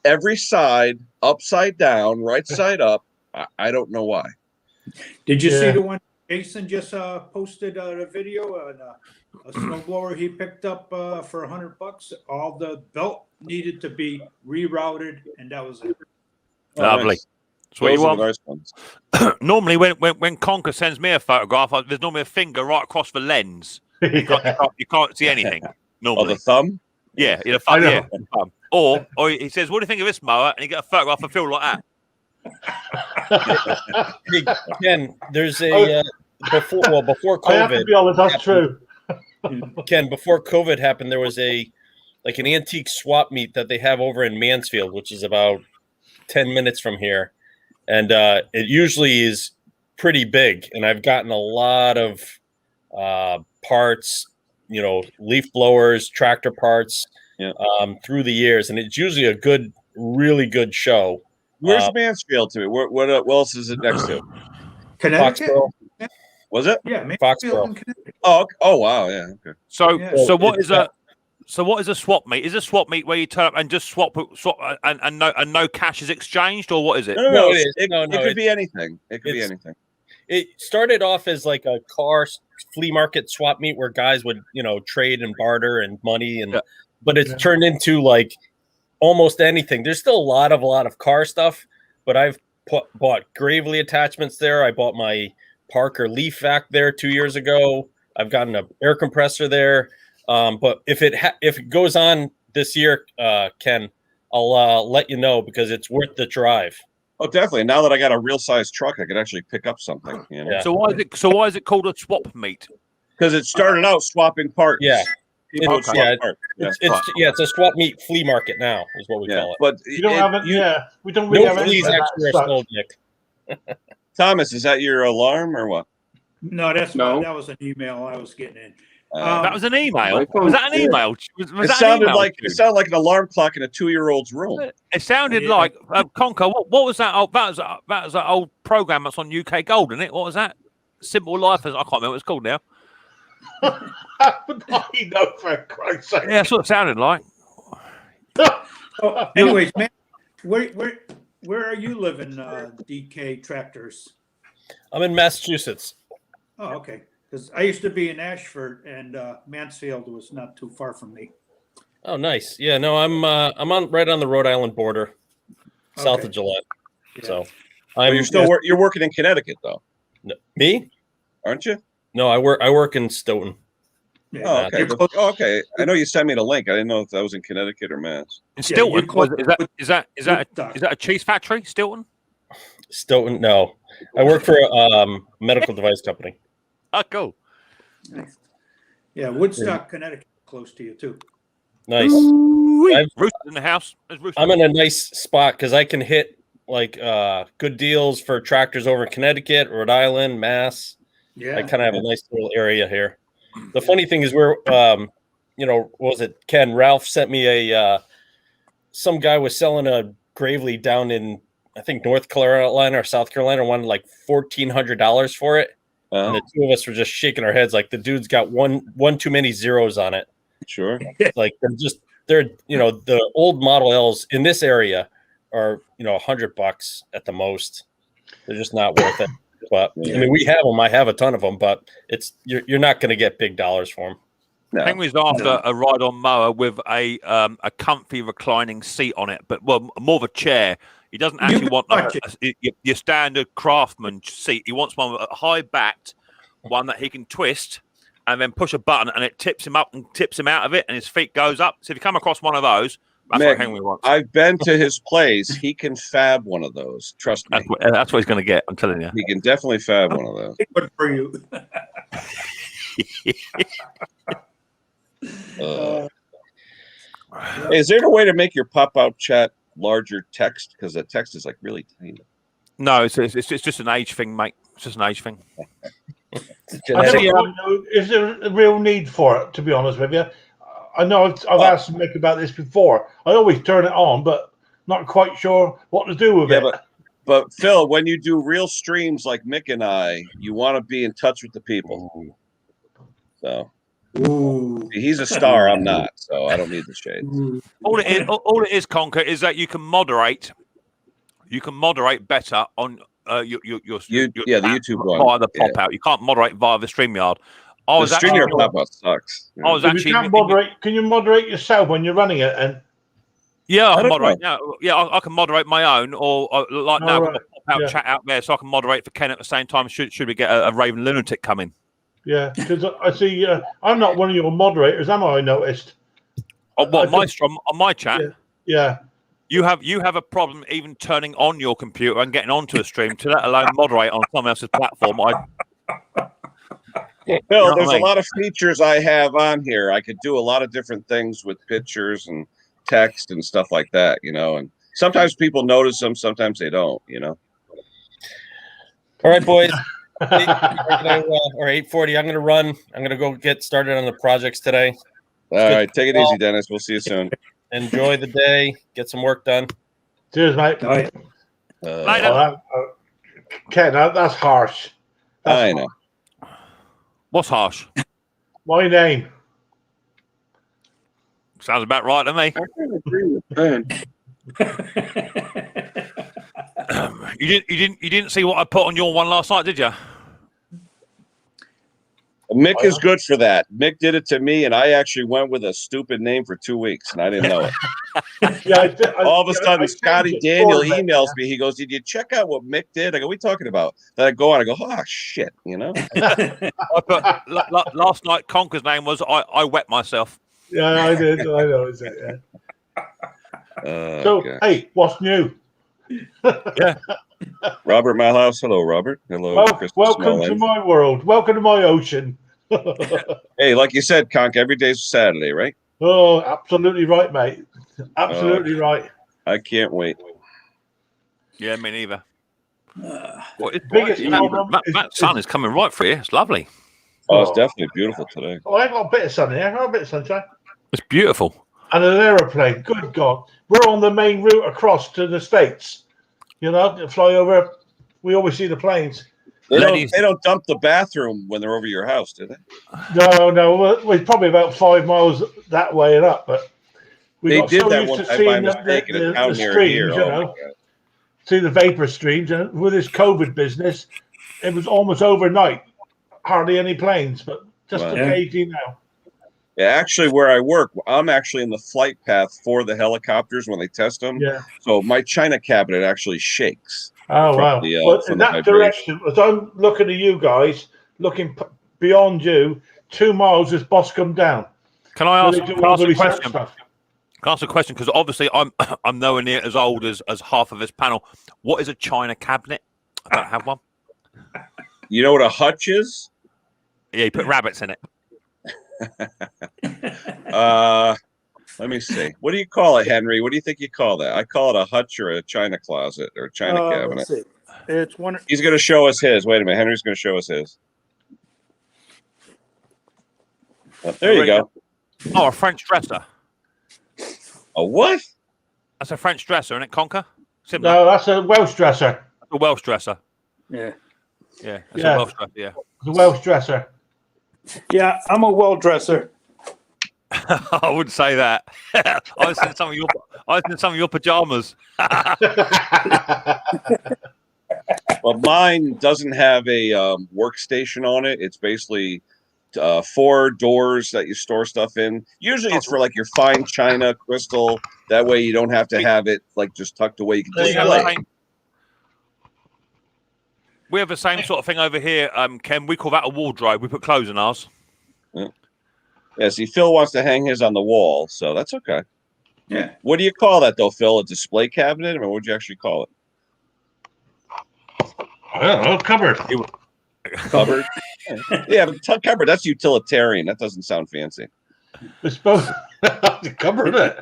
every side, upside down, right side up. I don't know why. Did you see the one Jason just posted a video on a snowblower he picked up for $100? All the belt needed to be rerouted, and that was it. Lovely. Nice. That's what you want. Nice ones. Normally, when Conker sends me a photograph, there's normally a finger right across the lens. You can't see anything. Normally, the thumb. Yeah, the thumb. Yeah. Or he says, "What do you think of this mower?" And you get a photograph of Phil like that. Ken, there's a before COVID. I have to be honest, that's true. Ken, before COVID happened, there was an antique swap meet that they have over in Mansfield, which is about 10 minutes from here, and it usually is pretty big. And I've gotten a lot of parts, leaf blowers, tractor parts, through the years, and it's usually a really good show. Where's Mansfield to me? What else is it next to? Connecticut. Foxborough. Was it? Yeah, Mansfield Foxborough. in Connecticut. Oh wow, yeah. Okay. So what is a swap meet? Is a swap meet where you turn up and just swap and no cash is exchanged, or what is it? No, it could be anything. It could be anything. It started off as like a car flea market swap meet where guys would, trade and barter and money, but it's turned into like almost anything. There's still a lot of car stuff, but I've bought Gravely attachments there. I bought my Parker Leaf vac there 2 years ago. I've gotten an air compressor there. But if it goes on this year, Ken, I'll let you know because it's worth the drive. Oh, definitely. Now that I got a real size truck, I could actually pick up something. Yeah. So why is it called a swap meet? Because it started out swapping parts. Yeah. It's a swap meet flea market now is what we call it. But you don't have it. We don't really have fleas actually are sold, Nick. Thomas, is that your alarm or what? No, that was an email I was getting in. That was an email. Was that an email? It sounded like an alarm clock in a 2-year-old's room. It sounded like Conker. What was that? Oh, that was that old program that's on UK Gold, isn't it? What was that? Simple Life. I can't remember what it's called now. I know, for Christ's sake. Yeah, that's what it sounded like. Anyways, man, where are you living, DK Tractors? I'm in Massachusetts. Oh, okay. Because I used to be in Ashford, and Mansfield was not too far from me. Oh, nice. Yeah, no, I'm right on the Rhode Island border, south of Gillette. Yeah. So, you're working in Connecticut though. No, me? Aren't you? No, I work in Stoughton. Yeah. Oh, okay. Okay. I know you sent me the link. I didn't know if that was in Connecticut or Mass. In Stilton? Is that a cheese factory? Stilton? Stoughton? No, I work for a medical device company. Oh, cool. Nice. Yeah, Woodstock, Connecticut, close to you too. Nice. Rooster's in the house. I'm in a nice spot because I can hit like good deals for tractors over in Connecticut, Rhode Island, Mass. Yeah. I kind of have a nice little area here. The funny thing is we're what was it, Ken? Ralph sent me some guy was selling a Gravely down in, I think, North Carolina or South Carolina, wanted like $1,400 for it. And the two of us were just shaking our heads like the dude's got one too many zeros on it. Sure. Like they're the old Model Ls in this area are $100 at the most. They're just not worth it. But I mean, we have them. I have a ton of them, but you're not going to get big dollars for them. No. Henry's after a ride-on mower with a comfy reclining seat on it, but more of a chair. He doesn't actually want your standard Craftsman seat. He wants one with a high-backed one that he can twist and then push a button and it tips him up and tips him out of it, and his feet goes up. So if you come across one of those, that's what Henry wants. I've been to his place. He can fab one of those. Trust me. That's what he's going to get. I'm telling you. He can definitely fab one of those. Good for you. Is there a way to make your pop-out chat larger text? Because the text is like really tiny. No, it's just an age thing, mate. It's just an age thing. Is there a real need for it, to be honest with you? I know I've asked Mick about this before. I always turn it on, but not quite sure what to do with it. But Phil, when you do real streams like Mick and I, you want to be in touch with the people. So he's a star. I'm not, so I don't need the shade. All it is, Conker, is that you can moderate. You can moderate better on your the YouTube one via the pop out. You can't moderate via the StreamYard. The StreamYard pop out sucks. I was actually. Can you moderate yourself when you're running it? And yeah, I can moderate. I can moderate my own, or like now, we've got a pop out chat out there, so I can moderate for Ken at the same time. Should we get a Raven lunatic coming? Yeah, because I see I'm not one of your moderators, am I? I noticed. On my chat. Yeah. You have a problem even turning on your computer and getting onto a stream, to let alone moderate on someone else's platform. Bill, there's a lot of features I have on here. I could do a lot of different things with pictures and text and stuff like that, and sometimes people notice them, sometimes they don't, All right, boys. 8:40. I'm going to run. I'm going to go get started on the projects today. All right, take it easy, Dennis. We'll see you soon. Enjoy the day. Get some work done. Cheers, mate. All right. Ken, that's harsh. I know. What's harsh? My name. Sounds about right to me. I can agree with Ben. You didn't see what I put on your one last night, did you? Mick is good for that. Mick did it to me, and I actually went with a stupid name for 2 weeks, and I didn't know it. All of a sudden, Scotty Daniel emails me. He goes, "Did you check out what Mick did?" I go, "What are you talking about?" Then I go on. I go, "Oh shit," I put, last night, Conker's name was I wet myself. Yeah, I did. I know. Is it? Yeah. So, hey, what's new? Yeah. Robert Malhouse. Hello, Robert. Hello. Welcome to my world. Welcome to my ocean. Hey, like you said, Conk, every day's Saturday, right? Oh, absolutely right, mate. Absolutely right. I can't wait. Yeah, me neither. That sun is coming right for you. It's lovely. Oh, it's definitely beautiful today. Oh, I've got a bit of sun here. I've got a bit of sunshine. It's beautiful. And an aeroplane. Good God. We're on the main route across to the States. Fly over. We always see the planes. They don't dump the bathroom when they're over your house, do they? No. We're probably about 5 miles that way and up. But they did that one time by mistake in a town near here. See the vapor streams. And with this COVID business, it was almost overnight. Hardly any planes, but just occasionally now. Yeah, actually, where I work, I'm actually in the flight path for the helicopters when they test them. Yeah. So my China cabinet actually shakes. Oh, wow. But in that direction, as I'm looking at you guys, looking beyond you, 2 miles is Boscombe down. Can I ask a question? Can I ask a question? Because obviously I'm nowhere near as old as half of this panel. What is a China cabinet? I don't have one. You know what a hutch is? Yeah, you put rabbits in it. Let me see. What do you call it, Henry? What do you think you call that? I call it a hutch or a china closet or a china cabinet. Let's see. It's one. He's going to show us his. Wait a minute. Henry's going to show us his. Oh, there you go. Oh, a French dresser. A what? That's a French dresser, isn't it, Conker? Similar. No, that's a Welsh dresser. A Welsh dresser. Yeah. Yeah, that's a Welsh dresser, yeah. It's a Welsh dresser. Yeah, I'm a well dresser. I wouldn't say that. I was in some of your pajamas. Well, mine doesn't have a workstation on it. It's basically 4 doors that you store stuff in. Usually it's for like your fine china, crystal. That way you don't have to have it like just tucked away. You can display. We have the same sort of thing over here, Ken. We call that a wardrobe. We put clothes in ours. Yeah, see, Phil wants to hang his on the wall, so that's okay. Yeah. What do you call that, though, Phil? A display cabinet? Or what would you actually call it? I don't know, cupboard. Cupboard? Yeah, but cupboard, that's utilitarian. That doesn't sound fancy. We're supposed to cupboard it.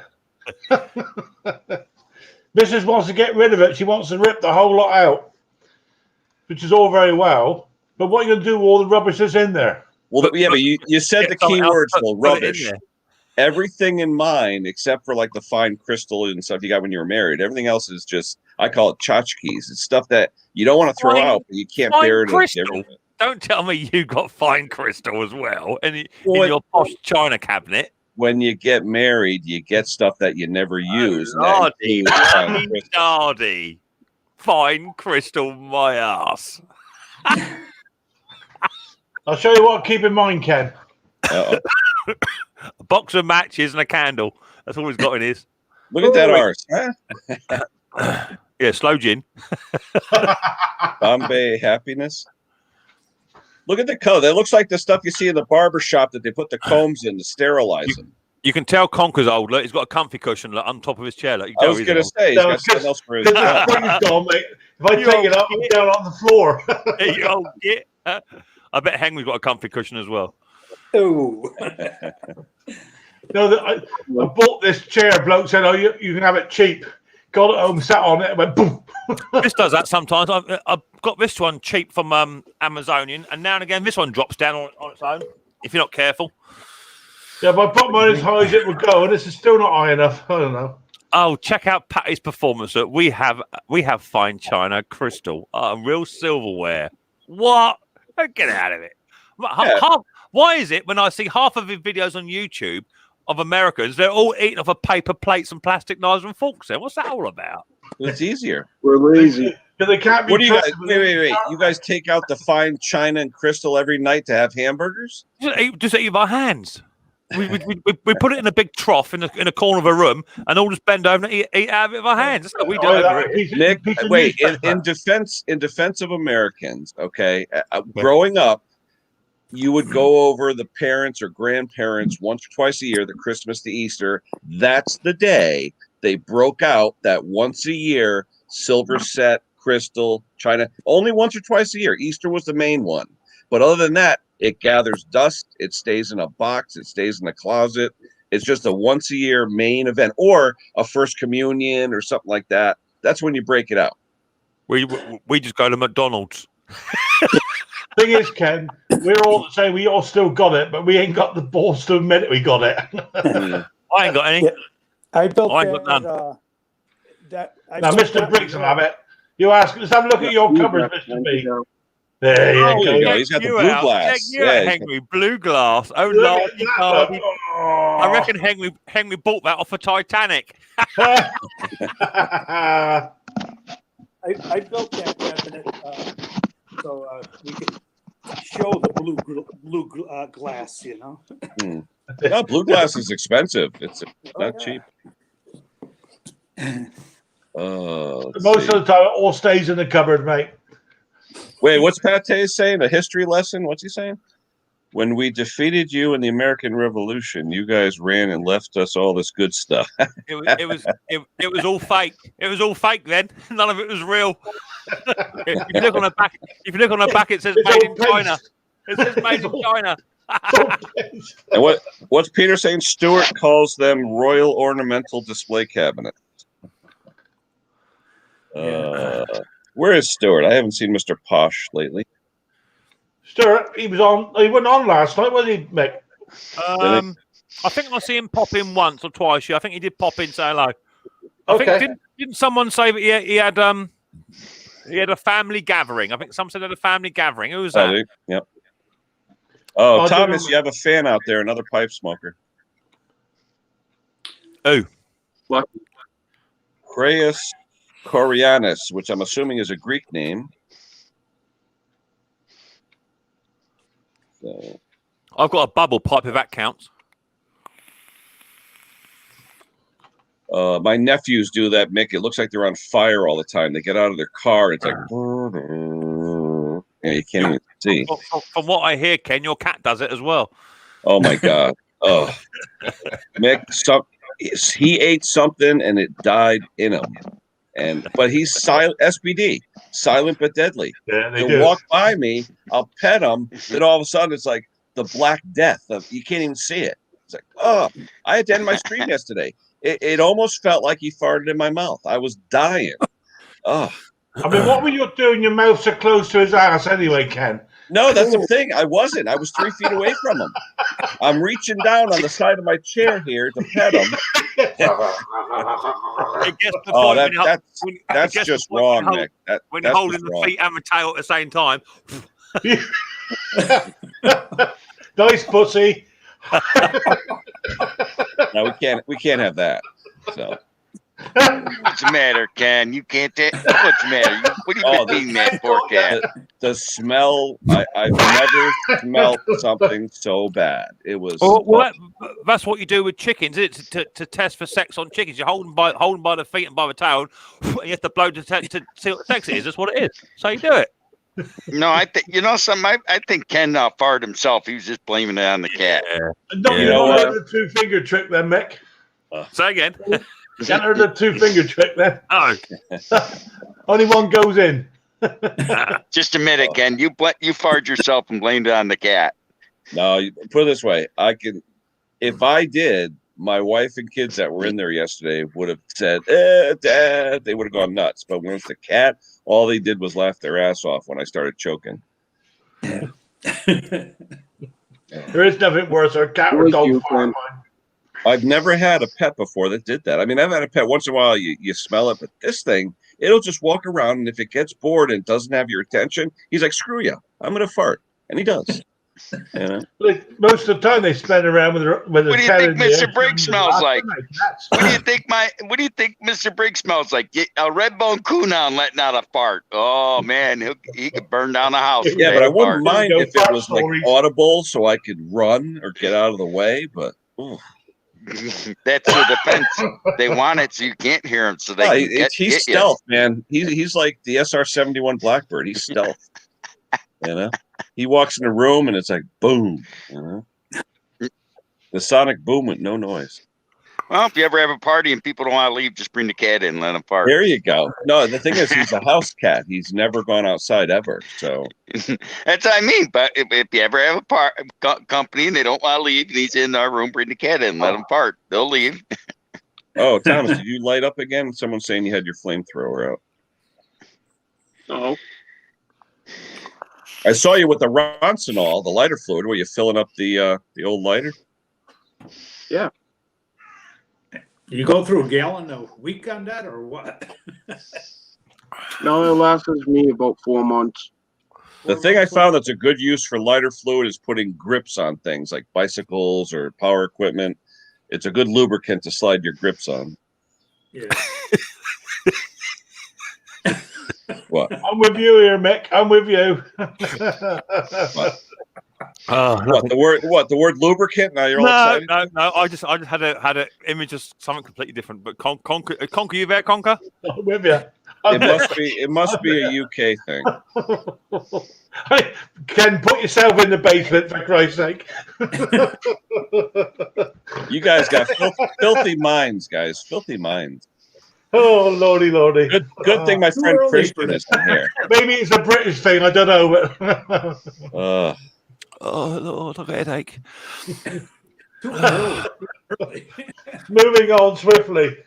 Mrs. wants to get rid of it. She wants to rip the whole lot out, which is all very well. But what are you going to do with all the rubbish that's in there? Well, but you said the key words, Phil, rubbish. Everything in mine, except for like the fine crystal and stuff you got when you were married, everything else is just, I call it tchotchkes. It's stuff that you don't want to throw out, but you can't bear it. Don't tell me you got fine crystal as well in your posh china cabinet. When you get married, you get stuff that you never use. Nardy. Fine crystal, my ass. I'll show you what. Keep in mind, Ken. A box of matches and a candle. That's all he's got in his. Look at that arse. Huh? Yeah, slow gin. Bombay happiness. Look at the color. That looks like the stuff you see in the barber shop that they put the combs in to sterilize them. You can tell Conker's old. Look, he's got a comfy cushion on top of his chair. Look, I was going to say, he's got something else for his job. If I take it up, I'm down on the floor. You old git. I bet Henry's got a comfy cushion as well. Oh. No, I bought this chair. Bloke said, "Oh, you can have it cheap." Got it home, sat on it, and went boom. This does that sometimes. I've got this one cheap from Amazonian, and now and again this one drops down on its own if you're not careful. Yeah, if I put mine as high as it would go, and this is still not high enough. I don't know. Oh, check out Patty's performance. We have fine china, crystal, real silverware. What? Get out of it. Yeah. Why is it when I see half of the videos on YouTube of Americans, they're all eating off of paper plates and plastic knives and forks? Then what's that all about? It's easier. We're lazy. They can't be. What do you guys? Wait! You guys take out the fine china and crystal every night to have hamburgers? Just eat with our hands. We put it in a big trough in a corner of a room, and all just bend over and eat out of it with our hands. That's what we do. Nick, wait. In defense of Americans, okay. Growing up, you would go over the parents or grandparents once or twice a year, the Christmas to Easter. That's the day they broke out that once a year silver set, crystal, china. Only once or twice a year. Easter was the main one. But other than that, it gathers dust. It stays in a box. It stays in a closet. It's just a once a year main event, or a first communion or something like that. That's when you break it out. We just go to McDonald's. Thing is, Ken, we're all the same. We all still got it, but we ain't got the balls to admit we got it. I ain't got any. Yeah. I built I ain't got none. Now, Mr. Briggs will have it. You ask. Let's have a look at your cupboard, Mr. B. There you go. He's got the blue glass. Henry, blue glass. Oh, Lord. I reckon Henry bought that off a Titanic. I built that cabinet so we could show the blue glass, you know. No, blue glass is expensive. It's not cheap. Most of the time, it all stays in the cupboard, mate. Wait, what's Pate saying? A history lesson? What's he saying? When we defeated you in the American Revolution, you guys ran and left us all this good stuff. It was all fake. It was all fake then. None of it was real. If you look on the back, it says made in China. It says made in China. And what's Peter saying? Stuart calls them Royal Ornamental Display Cabinet. Where is Stuart? I haven't seen Mr. Posh lately. Stuart, he wasn't on last night, was he, Mick? I think I see him pop in once or twice. Yeah, I think he did pop in, say hello. I think didn't someone say that he had a family gathering? I think someone said he had a family gathering. Who was that? Yep. Oh, Thomas, you have a fan out there, another pipe smoker. Who? What? Creus Corianus, which I'm assuming is a Greek name. So. I've got a bubble pipe if that counts. My nephews do that, Mick. It looks like they're on fire all the time. They get out of their car. It's like, yeah, you can't even see. From what I hear, Ken, your cat does it as well. Oh my God. Oh, Mick, he ate something and it died in him. But he's silent, SBD, silent but deadly. Yeah, He'll walk by me, I'll pet him, then all of a sudden it's like the Black Death. You can't even see it. It's like, oh, I had to end my stream yesterday. It almost felt like he farted in my mouth. I was dying. Oh. I mean, what were you doing? Your mouth so close to his ass anyway, Ken? No, that's the thing. I wasn't. I was 3 feet away from him. I'm reaching down on the side of my chair here to pet him. That's just wrong, Nick. When you're holding the feet and the tail at the same time. Nice pussy. No, we can't have that. So what's the matter, Ken? You can't take what's the matter? What are you been eating that for, Ken? The smell, I've never smelled something so bad. It was that's what you do with chickens, isn't it? To test for sex on chickens. You're holding by the feet and by the tail, and you have to blow to see what sex it is. That's what it is. So you do it. No, I think I think Ken farted himself. He was just blaming it on the cat. You know the 2-finger trick, then, Mick. Say again. Can't heard the 2-finger trick, then. Oh, only one goes in. Just a minute, Ken. You farted yourself and blamed it on the cat. No, put it this way: if I did, my wife and kids that were in there yesterday would have said, Dad. They would have gone nuts. But when it's the cat, all they did was laugh their ass off when I started choking. There is nothing worse. Our cat or dog farm. I've never had a pet before that did that. I mean, I've had a pet once in a while. You smell it, but this thing, it'll just walk around, and if it gets bored and doesn't have your attention, he's like, "Screw you, I'm gonna fart," and he does. You know? Like, most of the time they spend around with a What do you think Mr. Briggs smells like? What do you think Mr. Briggs smells like? A red bone coon on letting out a fart. Oh man, he could burn down a house. Yeah, but I wouldn't mind if it was like audible, so I could run or get out of the way. But that's the defense. They want it so you can't hear him. So he's stealth, man. He's like the SR-71 Blackbird. He's stealth. You know, he walks in a room and it's like boom. You know, the sonic boom with no noise. Well, if you ever have a party and people don't want to leave, just bring the cat in and let him fart. There you go. No, the thing is, he's a house cat. He's never gone outside ever. So that's what I mean. But if you ever have a company and they don't want to leave, and he's in our room, bring the cat in and let him fart. They'll leave. Oh, Thomas, did you light up again? Someone's saying you had your flamethrower out. No. I saw you with the Ronsinol, the lighter fluid. Were you filling up the old lighter? Yeah. You go through a gallon a week on that, or what? No, it lasts me about 4 months. The thing I found that's a good use for lighter fluid is putting grips on things like bicycles or power equipment. It's a good lubricant to slide your grips on. Yeah. What? I'm with you here, Mick. I'm with you. What the word lubricant? Now you're all excited. No. I just had an image of something completely different. But Conker, you there, Conker? I'm with you. It must be a UK thing. Ken, put yourself in the basement for Christ's sake. You guys got filthy minds, guys. Filthy minds. Oh, lordy. Good thing my friend Crispin isn't here. Maybe it's a British thing. I don't know. Oh Lord, I've got a headache. Too early. Moving on swiftly.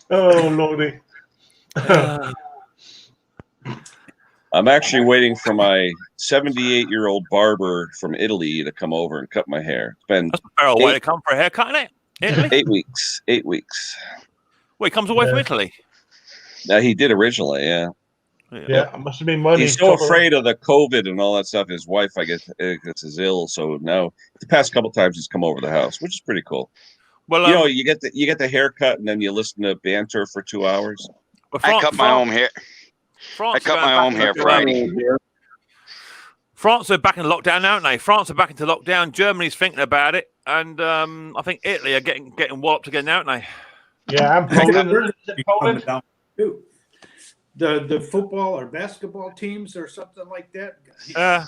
Oh Lordy. I'm actually waiting for my 78-year-old barber from Italy to come over and cut my hair. It's been That's a fair way to come for a haircut, isn't it? Italy? 8 weeks. 8 weeks. Well, he comes away from Italy. Now he did originally, yeah. Yeah, it must have been money. He's so afraid of the COVID and all that stuff. His wife, I guess, is ill. So now the past couple times he's come over to the house, which is pretty cool. Well, you get the haircut and then you listen to banter for 2 hours. I cut my own hair. I cut my own hair Friday. France are back in lockdown now, aren't they? France are back into lockdown. Germany's thinking about it, and I think Italy are getting walloped again now, aren't they? Yeah, and Poland. Down too. The football or basketball teams or something like that. I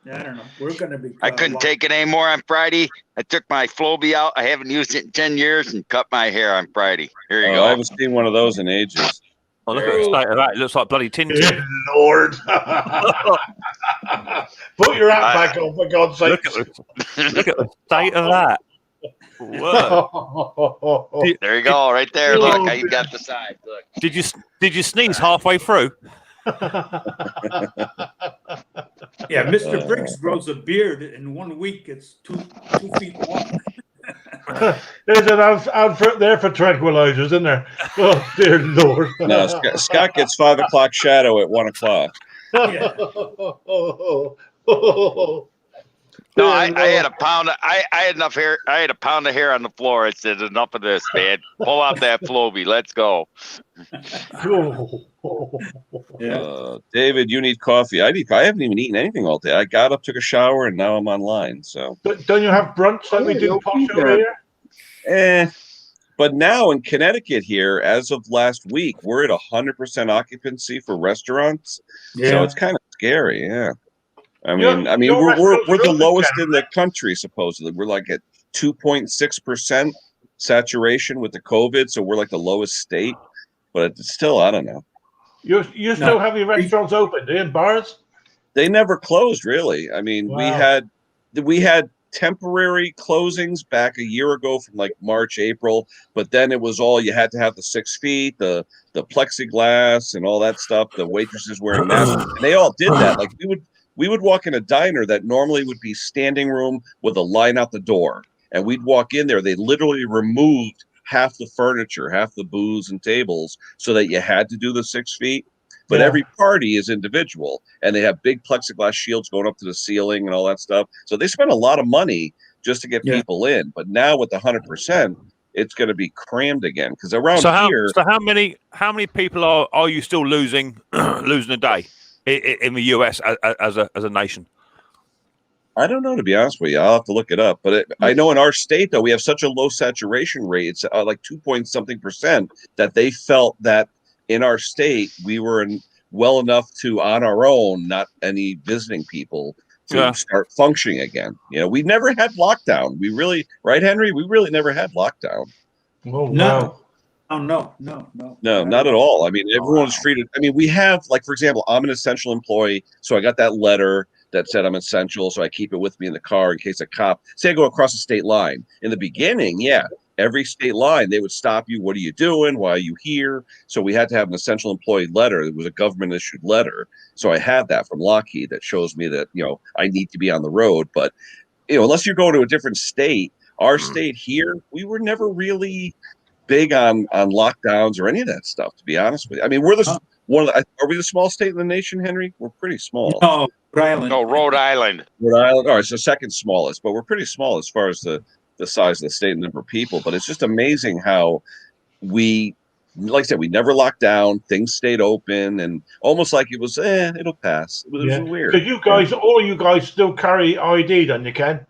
don't know. We're going to be. I couldn't take it anymore on Friday. I took my Flowbee out. I haven't used it in 10 years and cut my hair on Friday. Here you go. I haven't seen one of those in ages. Oh, look at the state of that. It looks like bloody Tintin. Good Lord. Put your hat back on, for God's sake. Look at the state of that. Whoa. There you go, right there. Look, I got the side. Look. Did you sneeze halfway through? Yeah, Mr. Briggs grows a beard in 1 week. It's 2 feet long. There's an outfit there for tranquilizers, isn't there? Oh, dear Lord. No, Scott gets 5 o'clock shadow at 1 o'clock. Yeah. No, I had a pound. I had enough hair. I had a pound of hair on the floor. I said, "Enough of this, man. Pull out that Flowbee. Let's go." David, you need coffee. I haven't even eaten anything all day. I got up, took a shower, and now I'm online. So don't you have brunch like we do posh over here? But now in Connecticut here, as of last week, we're at 100% occupancy for restaurants. Yeah. So it's kind of scary. Yeah. I mean, we're the lowest in the country, supposedly. We're like at 2.6% saturation with the COVID, so we're like the lowest state. But it's still, I don't know. You still have your restaurants open, in bars? They never closed, really. I mean, wow. we had temporary closings back a year ago from like March, April, but then it was all you had to have the 6 feet, the plexiglass, and all that stuff. The waitresses wearing masks, and they all did that. Like we would walk in a diner that normally would be standing room with a line out the door. And we'd walk in there. They literally removed half the furniture, half the booths and tables so that you had to do the 6 feet. But every party is individual. And they have big plexiglass shields going up to the ceiling and all that stuff. So they spend a lot of money just to get people in. But now with the 100%, it's going to be crammed again. Because around here... So how many people are you still losing a day in the US as a nation? I don't know, to be honest with you. I'll have to look it up. But I know in our state, though, we have such a low saturation rate. It's like 2-point-something% that they felt that in our state, we were well enough to, on our own, not any visiting people, to start functioning again. You know, we never had lockdown. We really, right, Henry? We really never had lockdown. Oh, no. Oh, no, not at all. I mean, everyone's treated. I mean, we have, like, for example, I'm an essential employee, so I got that letter that said I'm essential, so I keep it with me in the car in case a cop, say I go across the state line. In the beginning, every state line, they would stop you. What are you doing? Why are you here? So we had to have an essential employee letter. It was a government-issued letter. So I had that from Lockheed that shows me that, I need to be on the road. But, unless you're going to a different state, our state here, we were never really big on lockdowns or any of that stuff, to be honest with you. I mean, we're are we the small state in the nation, Henry? We're pretty small. No, Rhode Island. No, Rhode Island. Rhode Island. It's the second smallest, but we're pretty small as far as the size of the state and number of people. But it's just amazing how like I said, we never locked down. Things stayed open, and almost like it was, it'll pass. It was weird. So all you guys still carry ID, then you can?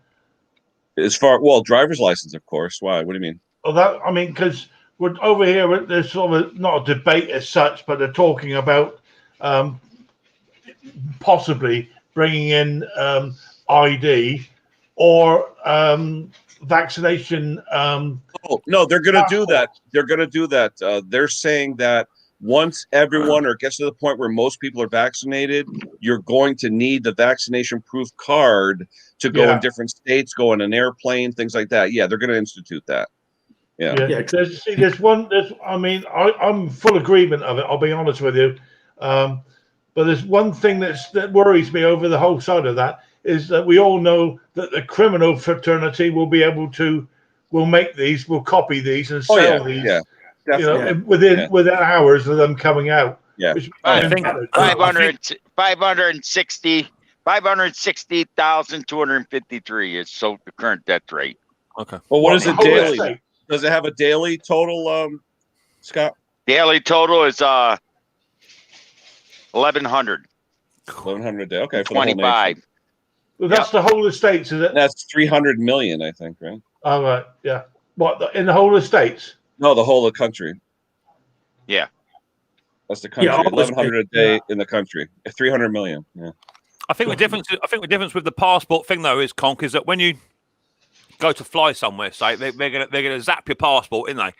Driver's license, of course. Why? What do you mean? Well, because we're over here, there's sort of not a debate as such, but they're talking about possibly bringing in ID or vaccination. No, they're going to do that. They're going to do that. They're saying that once everyone or gets to the point where most people are vaccinated, you're going to need the vaccination proof card to go in different states, go in an airplane, things like that. Yeah, they're going to institute that. Yeah. I'm full agreement of it. I'll be honest with you. But there's one thing that worries me over the whole side of that is that we all know that the criminal fraternity will copy these and sell these. Yeah. Definitely. Within hours of them coming out. Yeah. I think 560,253 is so the current death rate. Okay. Well, what is it daily? Does it have a daily total, Scott? Daily total is 1,100. 1,100 a day. Okay. For 25. Well, that's the whole of the states, is it? That's 300 million, I think, right? All right. Yeah. What, in the whole of the states? No, the whole of the country. Yeah. That's the country. 1,100 a day in the country. 300 million. Yeah. I think the difference with the passport thing though is, Conk, is that when you go to fly somewhere, say they're gonna zap your passport, isn't they?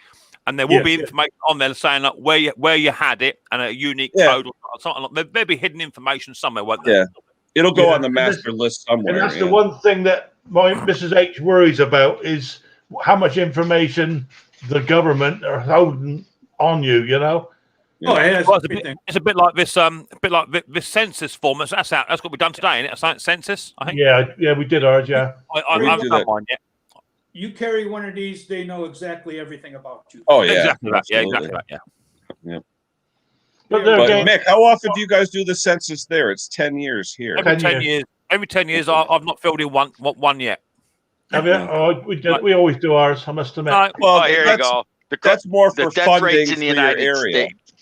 And there will be information on there saying like where you had it and a unique code or something. There'll be hidden information somewhere, won't there? Yeah. It'll go on the master list somewhere. And that's the one thing that my Mrs. H worries about is how much information the government are holding on you, you know? Yeah. Oh, yeah, it's a bit like this this census form. That's what we've done today, isn't it? A census, I think. Yeah, we did ours, yeah. I haven't done mine yet. You carry one of these, they know exactly everything about you. Oh, yeah. Exactly that. Yeah, exactly that. Yeah. But Mick, how often do you guys do the census there? It's 10 years here. Every 10 years. Every 10 years, I've not filled in one yet. Have you? Oh, we always do ours, I must admit. Well, here you go. That's more for death rates funding in the for United your area. States.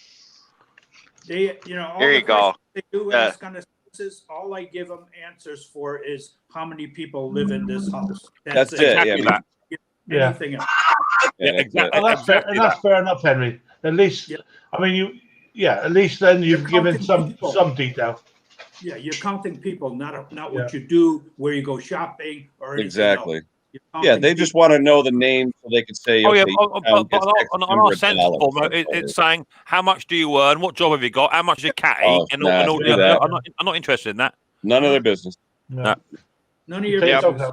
They, all There you go. They do ask on the census. All I give them answers for is how many people live in this house. That's it. Anything else. Exactly. That's fair enough, Henry. At least, I mean, at least then you've given some detail. Yeah, you're counting people, not what you do, where you go shopping, or anything exactly. else. Yeah, they just want to know the name so they can say. But on our census form, it's saying how much do you earn, what job have you got, how much does your cat eat, and all the other. I'm not interested in that. None of their business. No. None of your business.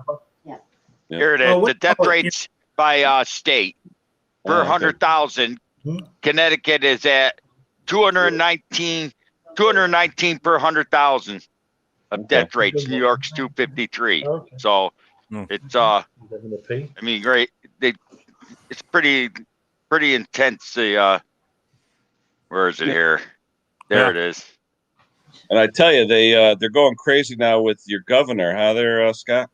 Here it is. The death rates by state per 100,000. Connecticut is at 219 per 100,000 of death rates. New York's 253. So it's I mean, great. It's pretty intense. Where is it here? There it is. And I tell you, they're going crazy now with your governor. How there, Scott?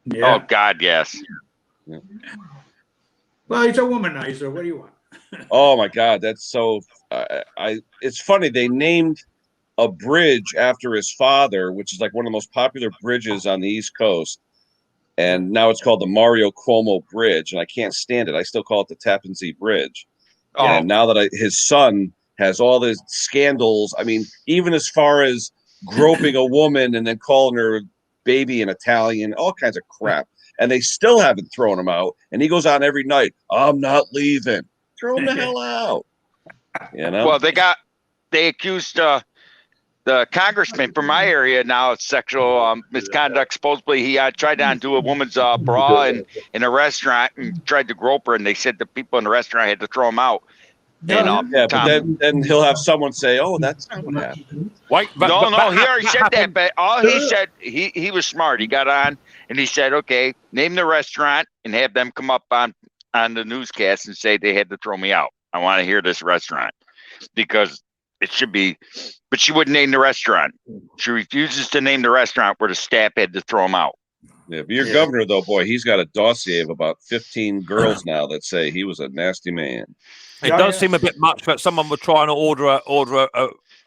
Yeah. Oh God, yes. Yeah. Well, he's a womanizer. What do you want? Oh my God, that's so. It's funny. They named a bridge after his father, which is like one of the most popular bridges on the East Coast, and now it's called the Mario Cuomo Bridge, and I can't stand it. I still call it the Tappan Zee Bridge. Oh. And now that his son has all these scandals, I mean, even as far as groping a woman and then calling her baby in Italian, all kinds of crap. And they still haven't thrown him out. And he goes on every night, I'm not leaving. Throw him the hell out. You know? Well, they accused the congressman from my area now of sexual misconduct. Supposedly he tried to undo a woman's bra in a restaurant and tried to grope her, and they said the people in the restaurant had to throw him out. And, but then he'll have someone say, "Oh, that's not what happened." No, he already said that. But all he said, he was smart. He got on and he said, "Okay, name the restaurant and have them come up on the newscast and say they had to throw me out. I want to hear this restaurant because it should be." But she wouldn't name the restaurant. She refuses to name the restaurant where the staff had to throw him out. Yeah, but your governor, though, boy, he's got a dossier of about 15 girls now that say he was a nasty man. It does seem a bit much that someone would try and order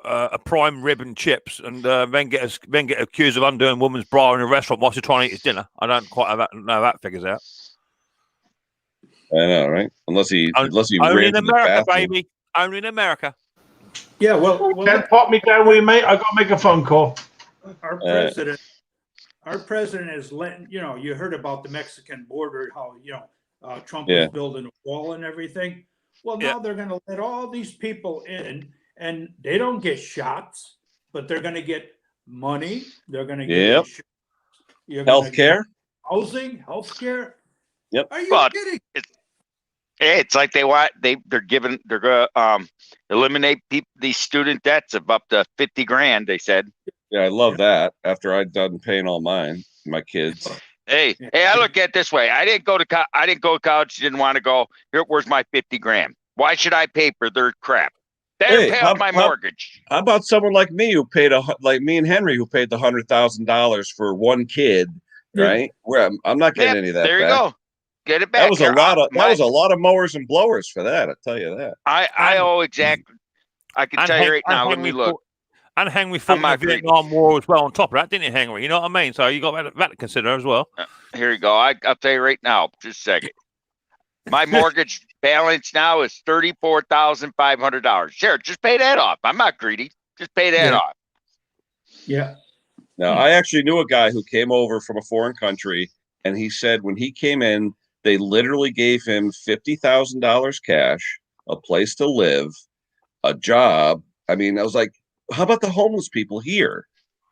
a prime rib and chips and then get accused of undoing a woman's bra in a restaurant whilst you're trying to eat his dinner. I don't quite know that figures out. I know, right? Unless he only in America, baby. Only in America. Yeah, well, can't pop me down with you, mate. I got to make a phone call. Our president is letting, you heard about the Mexican border, how, Trump is building a wall and everything. Well, now they're going to let all these people in, and they don't get shots, but they're going to get money. They're going to get healthcare, healthcare. Yep. Are you kidding? It's like they're going to eliminate these student debts of up to 50 grand. They said. Yeah, I love that. After I'd done paying all my kids. Hey, I look at it this way. I didn't go to college. Didn't want to go. Where's my 50 grand? Why should I pay for their crap? Better pay off my mortgage. How about someone like me who paid like me and Henry who paid the $100,000 for one kid, right? Where I'm not getting any of that. There you go. Get it back. That was a lot of mowers and blowers for that. I tell you that. I owe exactly. I can tell you right now. Let me look. And Henry fought in the Vietnam War as well on top of that, didn't he, Henry? You know what I mean? So you got that to consider as well. Here you go. I'll tell you right now. Just a second. My mortgage balance now is $34,500. Sure, just pay that off. I'm not greedy. Just pay that off. Yeah. Now, I actually knew a guy who came over from a foreign country, and he said when he came in, they literally gave him $50,000 cash, a place to live, a job. I mean, I was like, how about the homeless people here?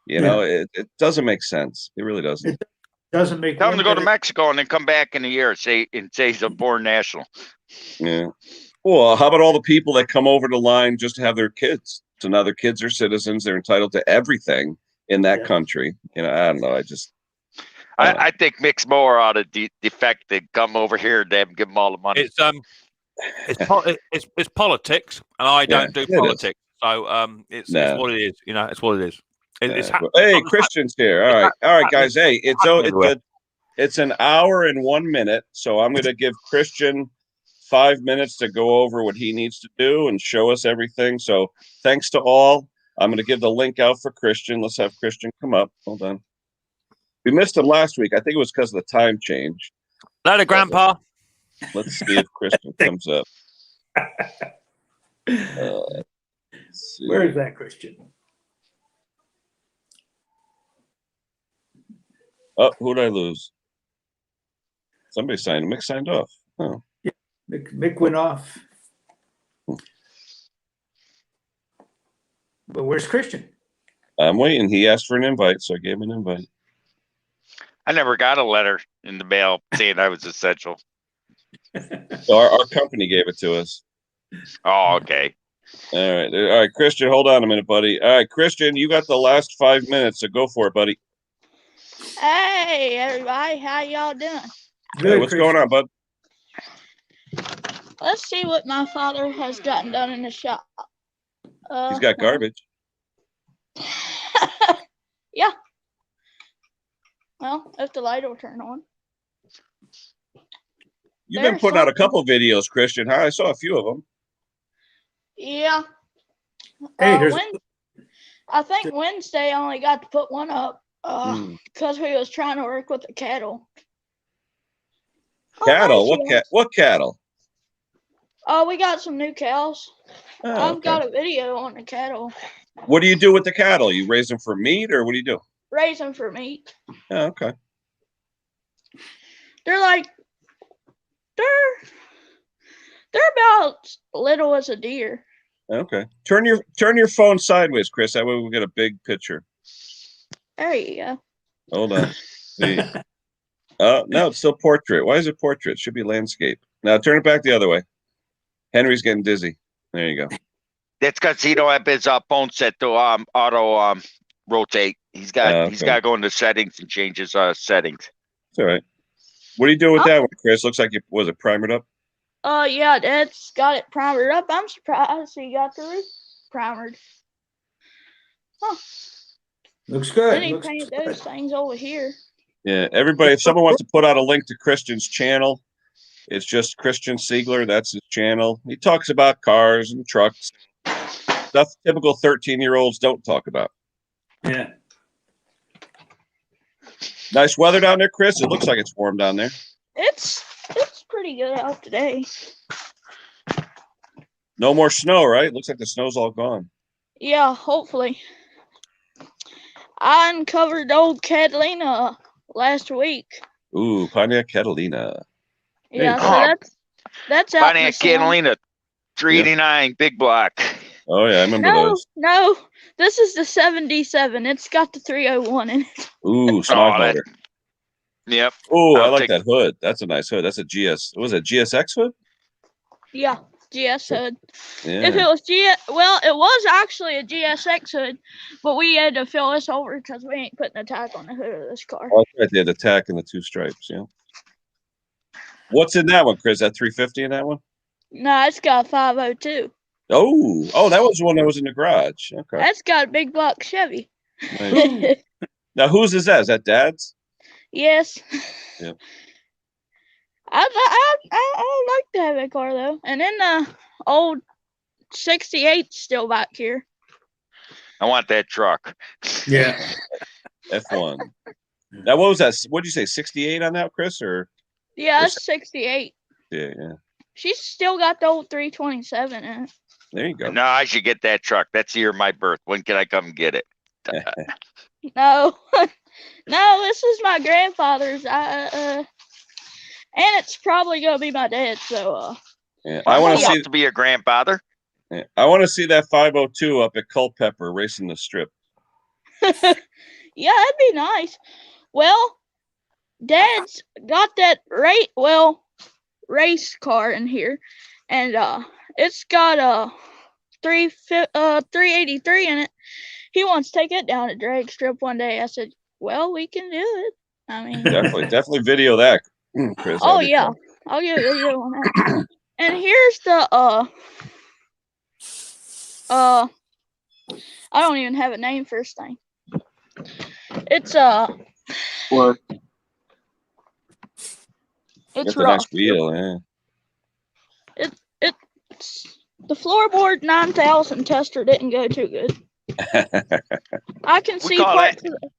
You know, it doesn't make sense. It really doesn't. It doesn't make. Tell them to go to Mexico and then come back in a year and say he's a foreign national. Yeah. Well, how about all the people that come over the line just to have their kids? So now their kids are citizens. They're entitled to everything in that country. You know, I don't know. I think Mix Mower ought to defect and come over here and give them all the money. It's politics, and I don't do politics. So it's what it is. You know, it's what it is. Hey, Christian's here. All right, guys. Hey, it's an hour and 1 minute, so I'm going to give Christian 5 minutes to go over what he needs to do and show us everything. So thanks to all. I'm going to give the link out for Christian. Let's have Christian come up. Hold on. We missed him last week. I think it was because of the time change. Later, Grandpa. Let's see if Christian comes up. Where is that, Christian? Oh, who did I lose? Somebody signed. Mick signed off. Oh. Yeah, Mick went off. But where's Christian? I'm waiting. He asked for an invite, so I gave him an invite. I never got a letter in the mail saying I was essential. So our company gave it to us. Oh, okay. All right, Christian, hold on a minute, buddy. All right, Christian, you got the last 5 minutes, so go for it, buddy. Hey, everybody, how y'all doing? Good, hey, what's going on, bud? Let's see what my father has gotten done in the shop. He's got garbage. Yeah. Well, if the light will turn on. You've been putting out a couple videos, Christian. Huh? I saw a few of them. Yeah. Hey, I think Wednesday I only got to put one up because we was trying to work with the cattle. Cattle? What cattle? Oh, we got some new cows. Oh, I've got a video on the cattle. What do you do with the cattle? You raise them for meat, or what do you do? Raise them for meat. Oh, okay. They're about little as a deer. Okay. Turn your phone sideways, Chris. That way we'll get a big picture. There you go. Hold on. See. Oh, no, it's still portrait. Why is it portrait? It should be landscape. Now turn it back the other way. Henry's getting dizzy. There you go. That's because he don't have his phone set to auto rotate. He's got to go into settings and change his settings. It's all right. What are you doing with that one, Chris? Looks like was it primered up? Yeah, Dad's got it primered up. I'm surprised he got the roof primered. Huh. Looks good. Then he painted those things over here. Yeah, everybody, if someone wants to put out a link to Christian's channel, it's just Christian Siegler. That's his channel. He talks about cars and trucks, stuff typical 13-year-olds don't talk about. Yeah. Nice weather down there, Chris. It looks like it's warm down there. It's pretty good out today. No more snow, right? Looks like the snow's all gone. Yeah, hopefully. I uncovered old Catalina last week. Ooh, Pontiac Catalina. Yeah, so that's out. Pontiac Catalina, 389 big block. Oh yeah, I remember those. No, this is the 77. It's got the 301 in it. Ooh, smog motor. Yep. Oh, I like that hood. That's a nice hood. That's a GS. Was it GSX hood? Yeah, GS hood. Yeah. If it was well, it was actually a GSX hood, but we had to fill this over because we ain't putting a tag on the hood of this car. Oh, that's right. They had the tack and the 2 stripes. Yeah. What's in that one, Chris? That 350 in that one? No, it's got a 502. Oh, that was the one that was in the garage. Okay. That's got a big block Chevy. Nice. Now, whose is that? Is that Dad's? Yes. Yeah. I like to have that car though, and then the old 68 still back here. I want that truck. Yeah. F1. Now, what was that? What did you say? 68 on that, Chris? Or yeah, that's 68. Yeah. She's still got the old 327 in it. There you go. No, I should get that truck. That's the year of my birth. When can I come and get it? No, no, this is my grandfather's. And it's probably gonna be my dad's. So, yeah, I want to be your grandfather. Yeah, I want to see that 502 up at Culpeper racing the strip. yeah, that'd be nice. Well, Dad's got that race car in here, and it's got a 383 in it. He wants to take it down to drag strip one day. I said, well, we can do it. I mean, definitely video that, Chris. Oh yeah, I'll get a video on that. And here's the I don't even have a name for this thing. It's What? It's a nice wheel, yeah. It's the floorboard 9000 tester didn't go too good. I can see parts of it.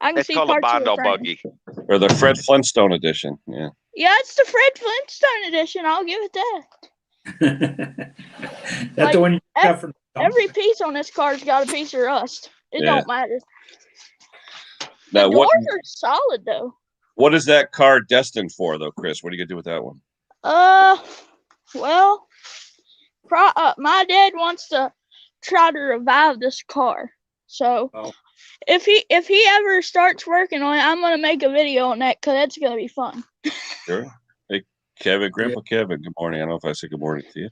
I can see parts of the buggy. Or the Fred Flintstone edition, yeah. Yeah, it's the Fred Flintstone edition. I'll give it that. That's the one you got from every piece on this car's got a piece of rust. It don't matter. Now, the doors are solid though. What is that car destined for, though, Chris? What are you gonna do with that one? Well, my dad wants to try to revive this car. So, if he ever starts working on it, I'm gonna make a video on that because that's gonna be fun. Sure. Hey, Kevin, Grandpa Kevin. Good morning. I don't know if I said good morning to you.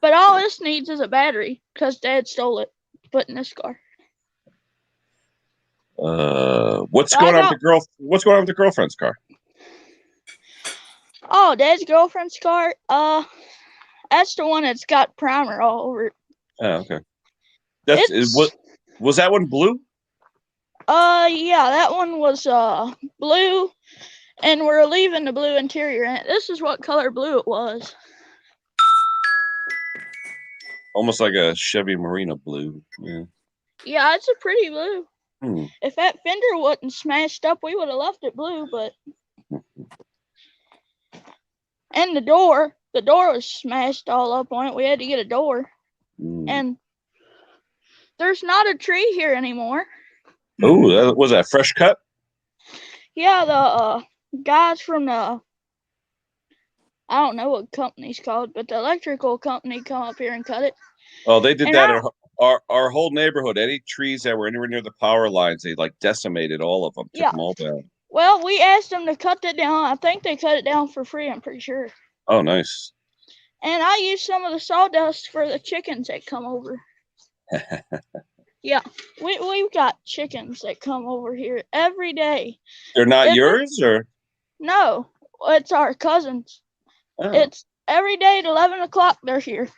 But all this needs is a battery because Dad stole it, put in this car. What's going on with the girlfriend's car? Oh, Dad's girlfriend's car. That's the one that's got primer all over it. Oh, okay. Was that one blue? Yeah, that one was blue, and we're leaving the blue interior in it. This is what color blue it was. Almost like a Chevy Marina blue. Yeah. Yeah, it's a pretty blue. If that fender wasn't smashed up, we would have left it blue, but and the door was smashed all up on it. We had to get a door. And there's not a tree here anymore. Oh, was that fresh cut? Yeah, the guys from the, I don't know what company's called, but the electrical company come up here and cut it. Oh, they did that in our whole neighborhood. Any trees that were anywhere near the power lines, they like decimated all of them. Took them all down. Well, we asked them to cut that down. I think they cut it down for free, I'm pretty sure. Oh, nice. And I used some of the sawdust for the chickens that come over. Yeah, we've got chickens that come over here every day. They're not yours, or? No, it's our cousins. Oh. It's every day at 11 o'clock they're here.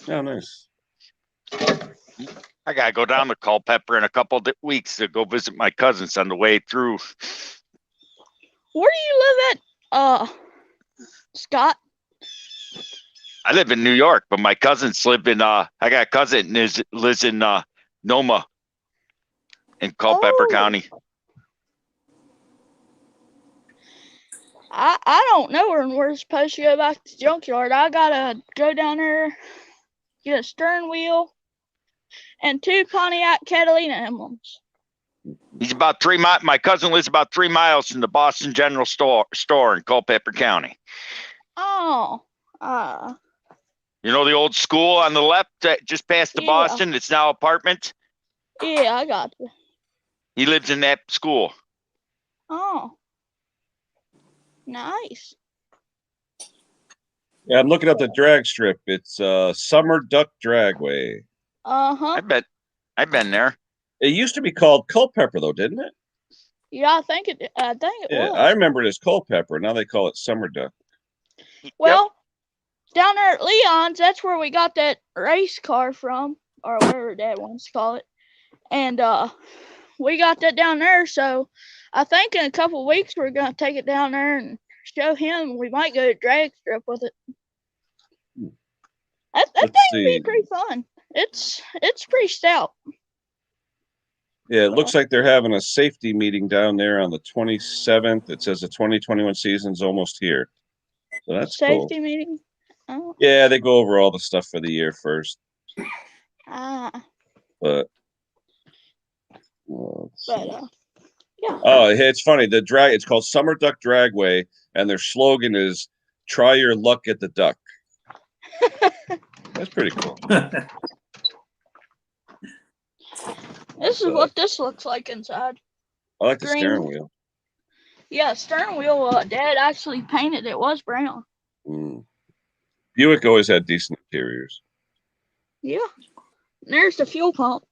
Oh, nice. I gotta go down to Culpeper in a couple of weeks to go visit my cousins on the way through. Where do you live at, Scott? I live in New York, but my cousins live in I got a cousin lives in Noma in Culpeper County. I don't know when we're supposed to go back to the junkyard. I gotta go down there, get a stern wheel, and 2 Pontiac Catalina emblems. He's about 3 miles. My cousin lives about 3 miles from the Boston General Store in Culpeper County. Oh, You know the old school on the left, just past the Boston? It's now apartment. Yeah, I got you. He lives in that school. Oh, nice. Yeah, I'm looking at the drag strip. It's Summer Duck Dragway. Uh-huh. I've been there. It used to be called Culpeper, though, didn't it? Yeah, I think it was. I remember it as Culpeper. Now they call it Summer Duck. Well, down there at Leon's, that's where we got that race car from, or whatever Dad wants to call it. And we got that down there, so I think in a couple of weeks we're going to take it down there and show him. We might go to drag strip with it. That thing would be pretty fun. It's pretty stout. Yeah, it looks like they're having a safety meeting down there on the 27th. It says the 2021 season's almost here. So that's safety cool. Meeting? Oh. Yeah, they go over all the stuff for the year first. But yeah. Oh, it's funny. It's called Summer Duck Dragway, and their slogan is "Try your luck at the duck." That's pretty cool. This is what this looks like inside. I like the steering wheel. Yeah, steering wheel. Dad actually painted. It was brown. Buick always had decent interiors. Yeah. There's the fuel pump.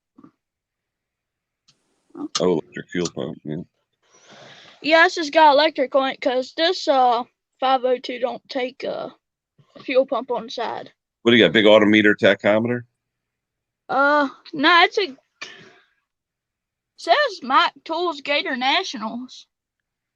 Oh, electric fuel pump. Yeah. Yeah, this has got electric on it because this 502 don't take fuel pump on the side. What do you got? Big autometer, tachometer? No, says Mike Tools Gator Nationals.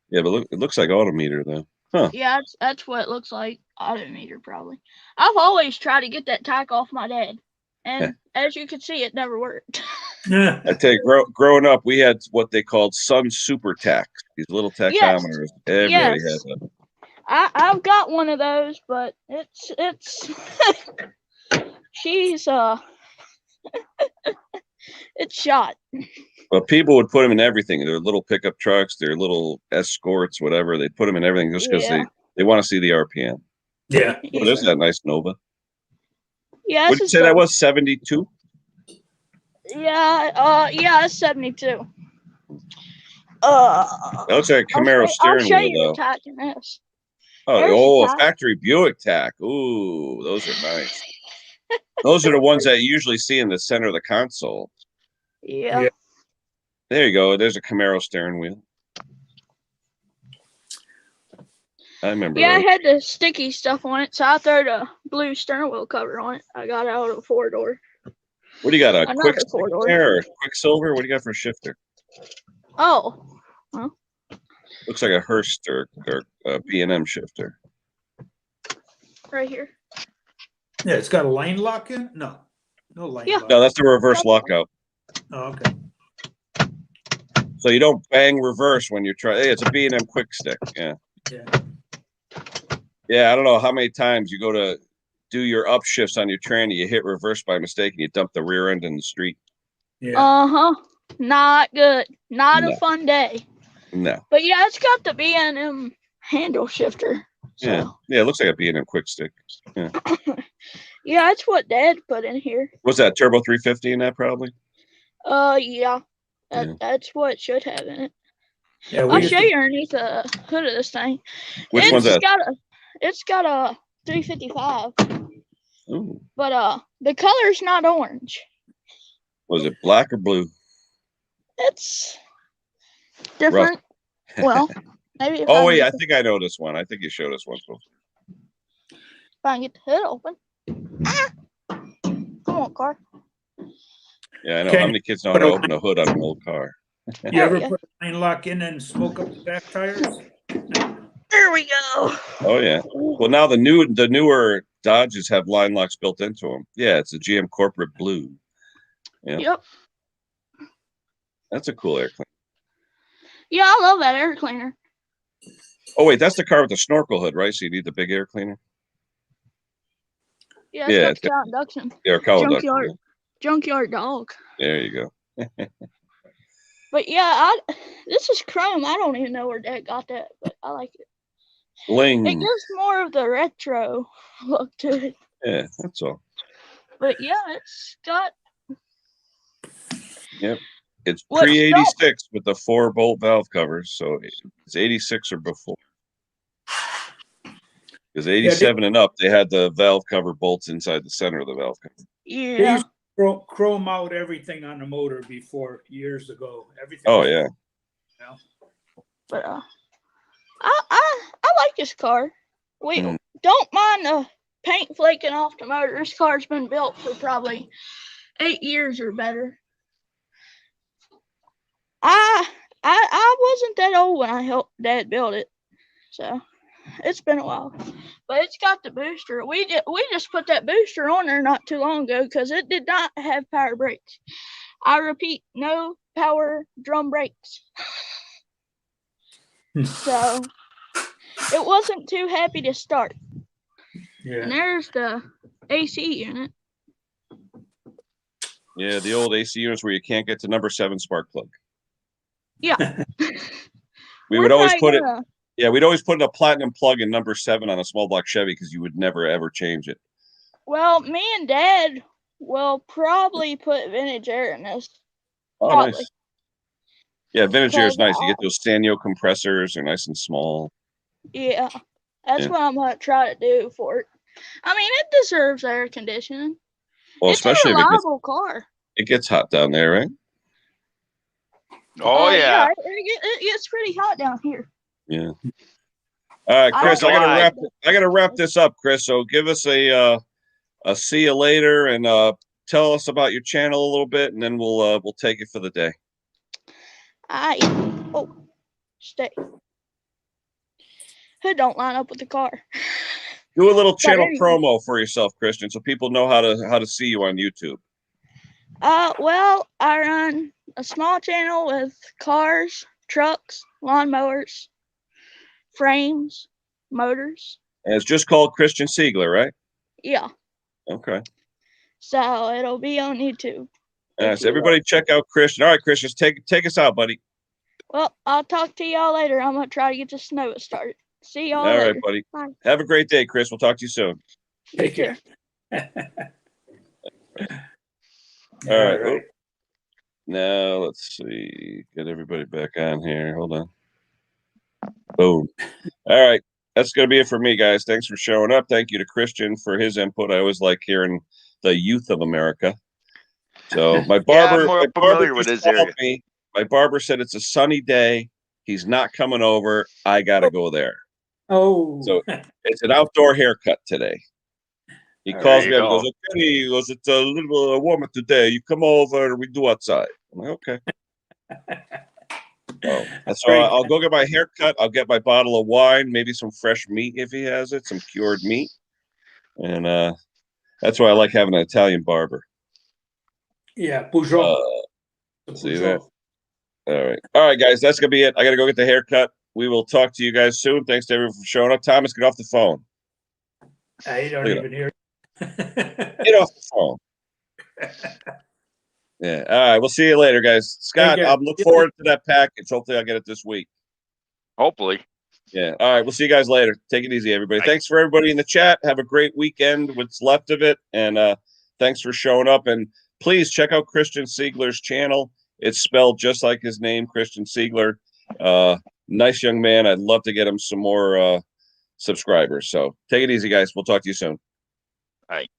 Yeah, but it looks like autometer though. Huh. Yeah, that's what it looks like. Autometer probably. I've always tried to get that tack off my dad, and as you can see, it never worked. I tell you, growing up, we had what they called Sun Super Tax. These little tachometers. Yes. Everybody had them. I've got one of those, but it's she's it's shot. But people would put them in everything. Their little pickup trucks, their little escorts, whatever. They put them in everything just because they want to see the RPM. Yeah. Oh, there's that nice Nova. Yeah. What did you say that was? 72? Yeah. Yeah, it's 72. That looks like a Camaro steering I'll show wheel, you though. the tack in this. A factory Buick tack. Ooh, those are nice. Those are the ones that you usually see in the center of the console. Yeah. There you go. There's a Camaro steering wheel. I remember. Yeah, I had the sticky stuff on it, so I threw the blue steering wheel cover on it. I got it out of a 4-door. What do you got? A quick four-door or Quicksilver? What do you got for a shifter? Oh. Well. Looks like a Hurst or a B&M shifter. Right here. Yeah, it's got a lane lock in? No lane lock. No, that's the reverse lockout. Oh, okay. So you don't bang reverse when you're trying. Hey, it's a B&M quick stick. Yeah. Yeah, I don't know how many times you go to do your upshifts on your tranny, you hit reverse by mistake and you dump the rear end in the street. Yeah. Not good. Not a fun day. No. But yeah, it's got the B&M handle shifter. So. Yeah, it looks like a B&M quick stick. Yeah. Yeah, that's what Dad put in here. What's that, turbo 350 in that probably? Yeah. That's what it should have in it. Yeah, I'll show you underneath the hood of this thing. Which one's that? It's got a 355. Ooh. But the color's not orange. Was it black or blue? It's different. Well, maybe. Wait, I think I know this one. I think you showed us once before. If I can get the hood open. Come on, car. Yeah, I know. How many kids know how to open a hood on an old car? You ever put a lane lock in and smoke up the back tires? There we go. Oh yeah. Well, now the newer Dodges have line locks built into them. Yeah, it's a GM corporate blue. Yeah. Yep. That's a cool air cleaner. Yeah, I love that air cleaner. Oh wait, that's the car with the snorkel hood, right? So you need the big air cleaner. Yeah, it's got induction. Yeah, Junkyard dog. There you go. But yeah, this is chrome. I don't even know where Dad got that, but I like it. Bling. It gives more of the retro look to it. Yeah, that's all. But yeah, it's got. Yep. It's What pre-86 with the 4-bolt valve covers, so it's 86 or before. Because 87 and up, they had the valve cover bolts inside the center of the valve cover. Yeah. They used to chrome out everything on the motor before years ago. Everything. Oh yeah. But I like this car. We don't mind the paint flaking off the motor. This car's been built for probably 8 years or better. I wasn't that old when I helped Dad build it, so it's been a while. But it's got the booster. We just put that booster on there not too long ago because it did not have power brakes. I repeat, no power drum brakes. So it wasn't too happy to start. Yeah. And there's the AC unit. Yeah, the old AC units where you can't get to number 7 spark plug. Yeah. We would always put it. Yeah, we'd always put a platinum plug in number 7 on a small block Chevy because you would never ever change it. Well, me and Dad will probably put vintage air in this. Oh, probably. Nice. Yeah, vintage air is nice. You get those Sanyo compressors; they're nice and small. Yeah, that's what I'm gonna try to do for it. I mean, it deserves air conditioning. Well, it's especially a reliable car. It gets hot down there, right? Oh yeah. It gets pretty hot down here. Yeah. All right, Chris, I gotta wrap this up, Chris. So give us a see you later, and tell us about your channel a little bit, and then we'll take it for the day. Stay. Hood don't line up with the car. Do a little channel promo for yourself, Christian, so people know how to see you on YouTube. Well, I run a small channel with cars, trucks, lawnmowers, frames, motors. And it's just called Christian Siegler, right? Yeah. Okay. So it'll be on YouTube. All right, so everybody check out Christian. All right, Christian, take us out, buddy. Well, I'll talk to y'all later. I'm gonna try to get the snow started. See y'all later. All right, buddy. Bye. Have a great day, Chris. We'll talk to you soon. Take care. All right. Oh. Now let's see. Get everybody back on here. Hold on. Boom. All right. That's going to be it for me, guys. Thanks for showing up. Thank you to Christian for his input. I always like hearing the youth of America. So my barber, I'm more familiar with his area. My barber said it's a sunny day. He's not coming over. I got to go there. Oh. So it's an outdoor haircut today. He calls me up and goes, okay, he goes, it's a little warmer today. You come over, we do outside. I'm like, okay. So I'll go get my haircut. I'll get my bottle of wine, maybe some fresh meat if he has it, some cured meat. And that's why I like having an Italian barber. Yeah, Peugeot. See that? All right, guys, that's going to be it. I got to go get the haircut. We will talk to you guys soon. Thanks to everyone for showing up. Thomas, get off the phone. I don't even hear. Get off the phone. Yeah. All right. We'll see you later, guys. Scott, I'm looking forward to that package. Hopefully, I'll get it this week. Hopefully. Yeah. All right. We'll see you guys later. Take it easy, everybody. Thanks for everybody in the chat. Have a great weekend, what's left of it. And thanks for showing up. And please check out Christian Siegler's channel. It's spelled just like his name, Christian Siegler. Nice young man. I'd love to get him some more subscribers. So take it easy, guys. We'll talk to you soon. All right.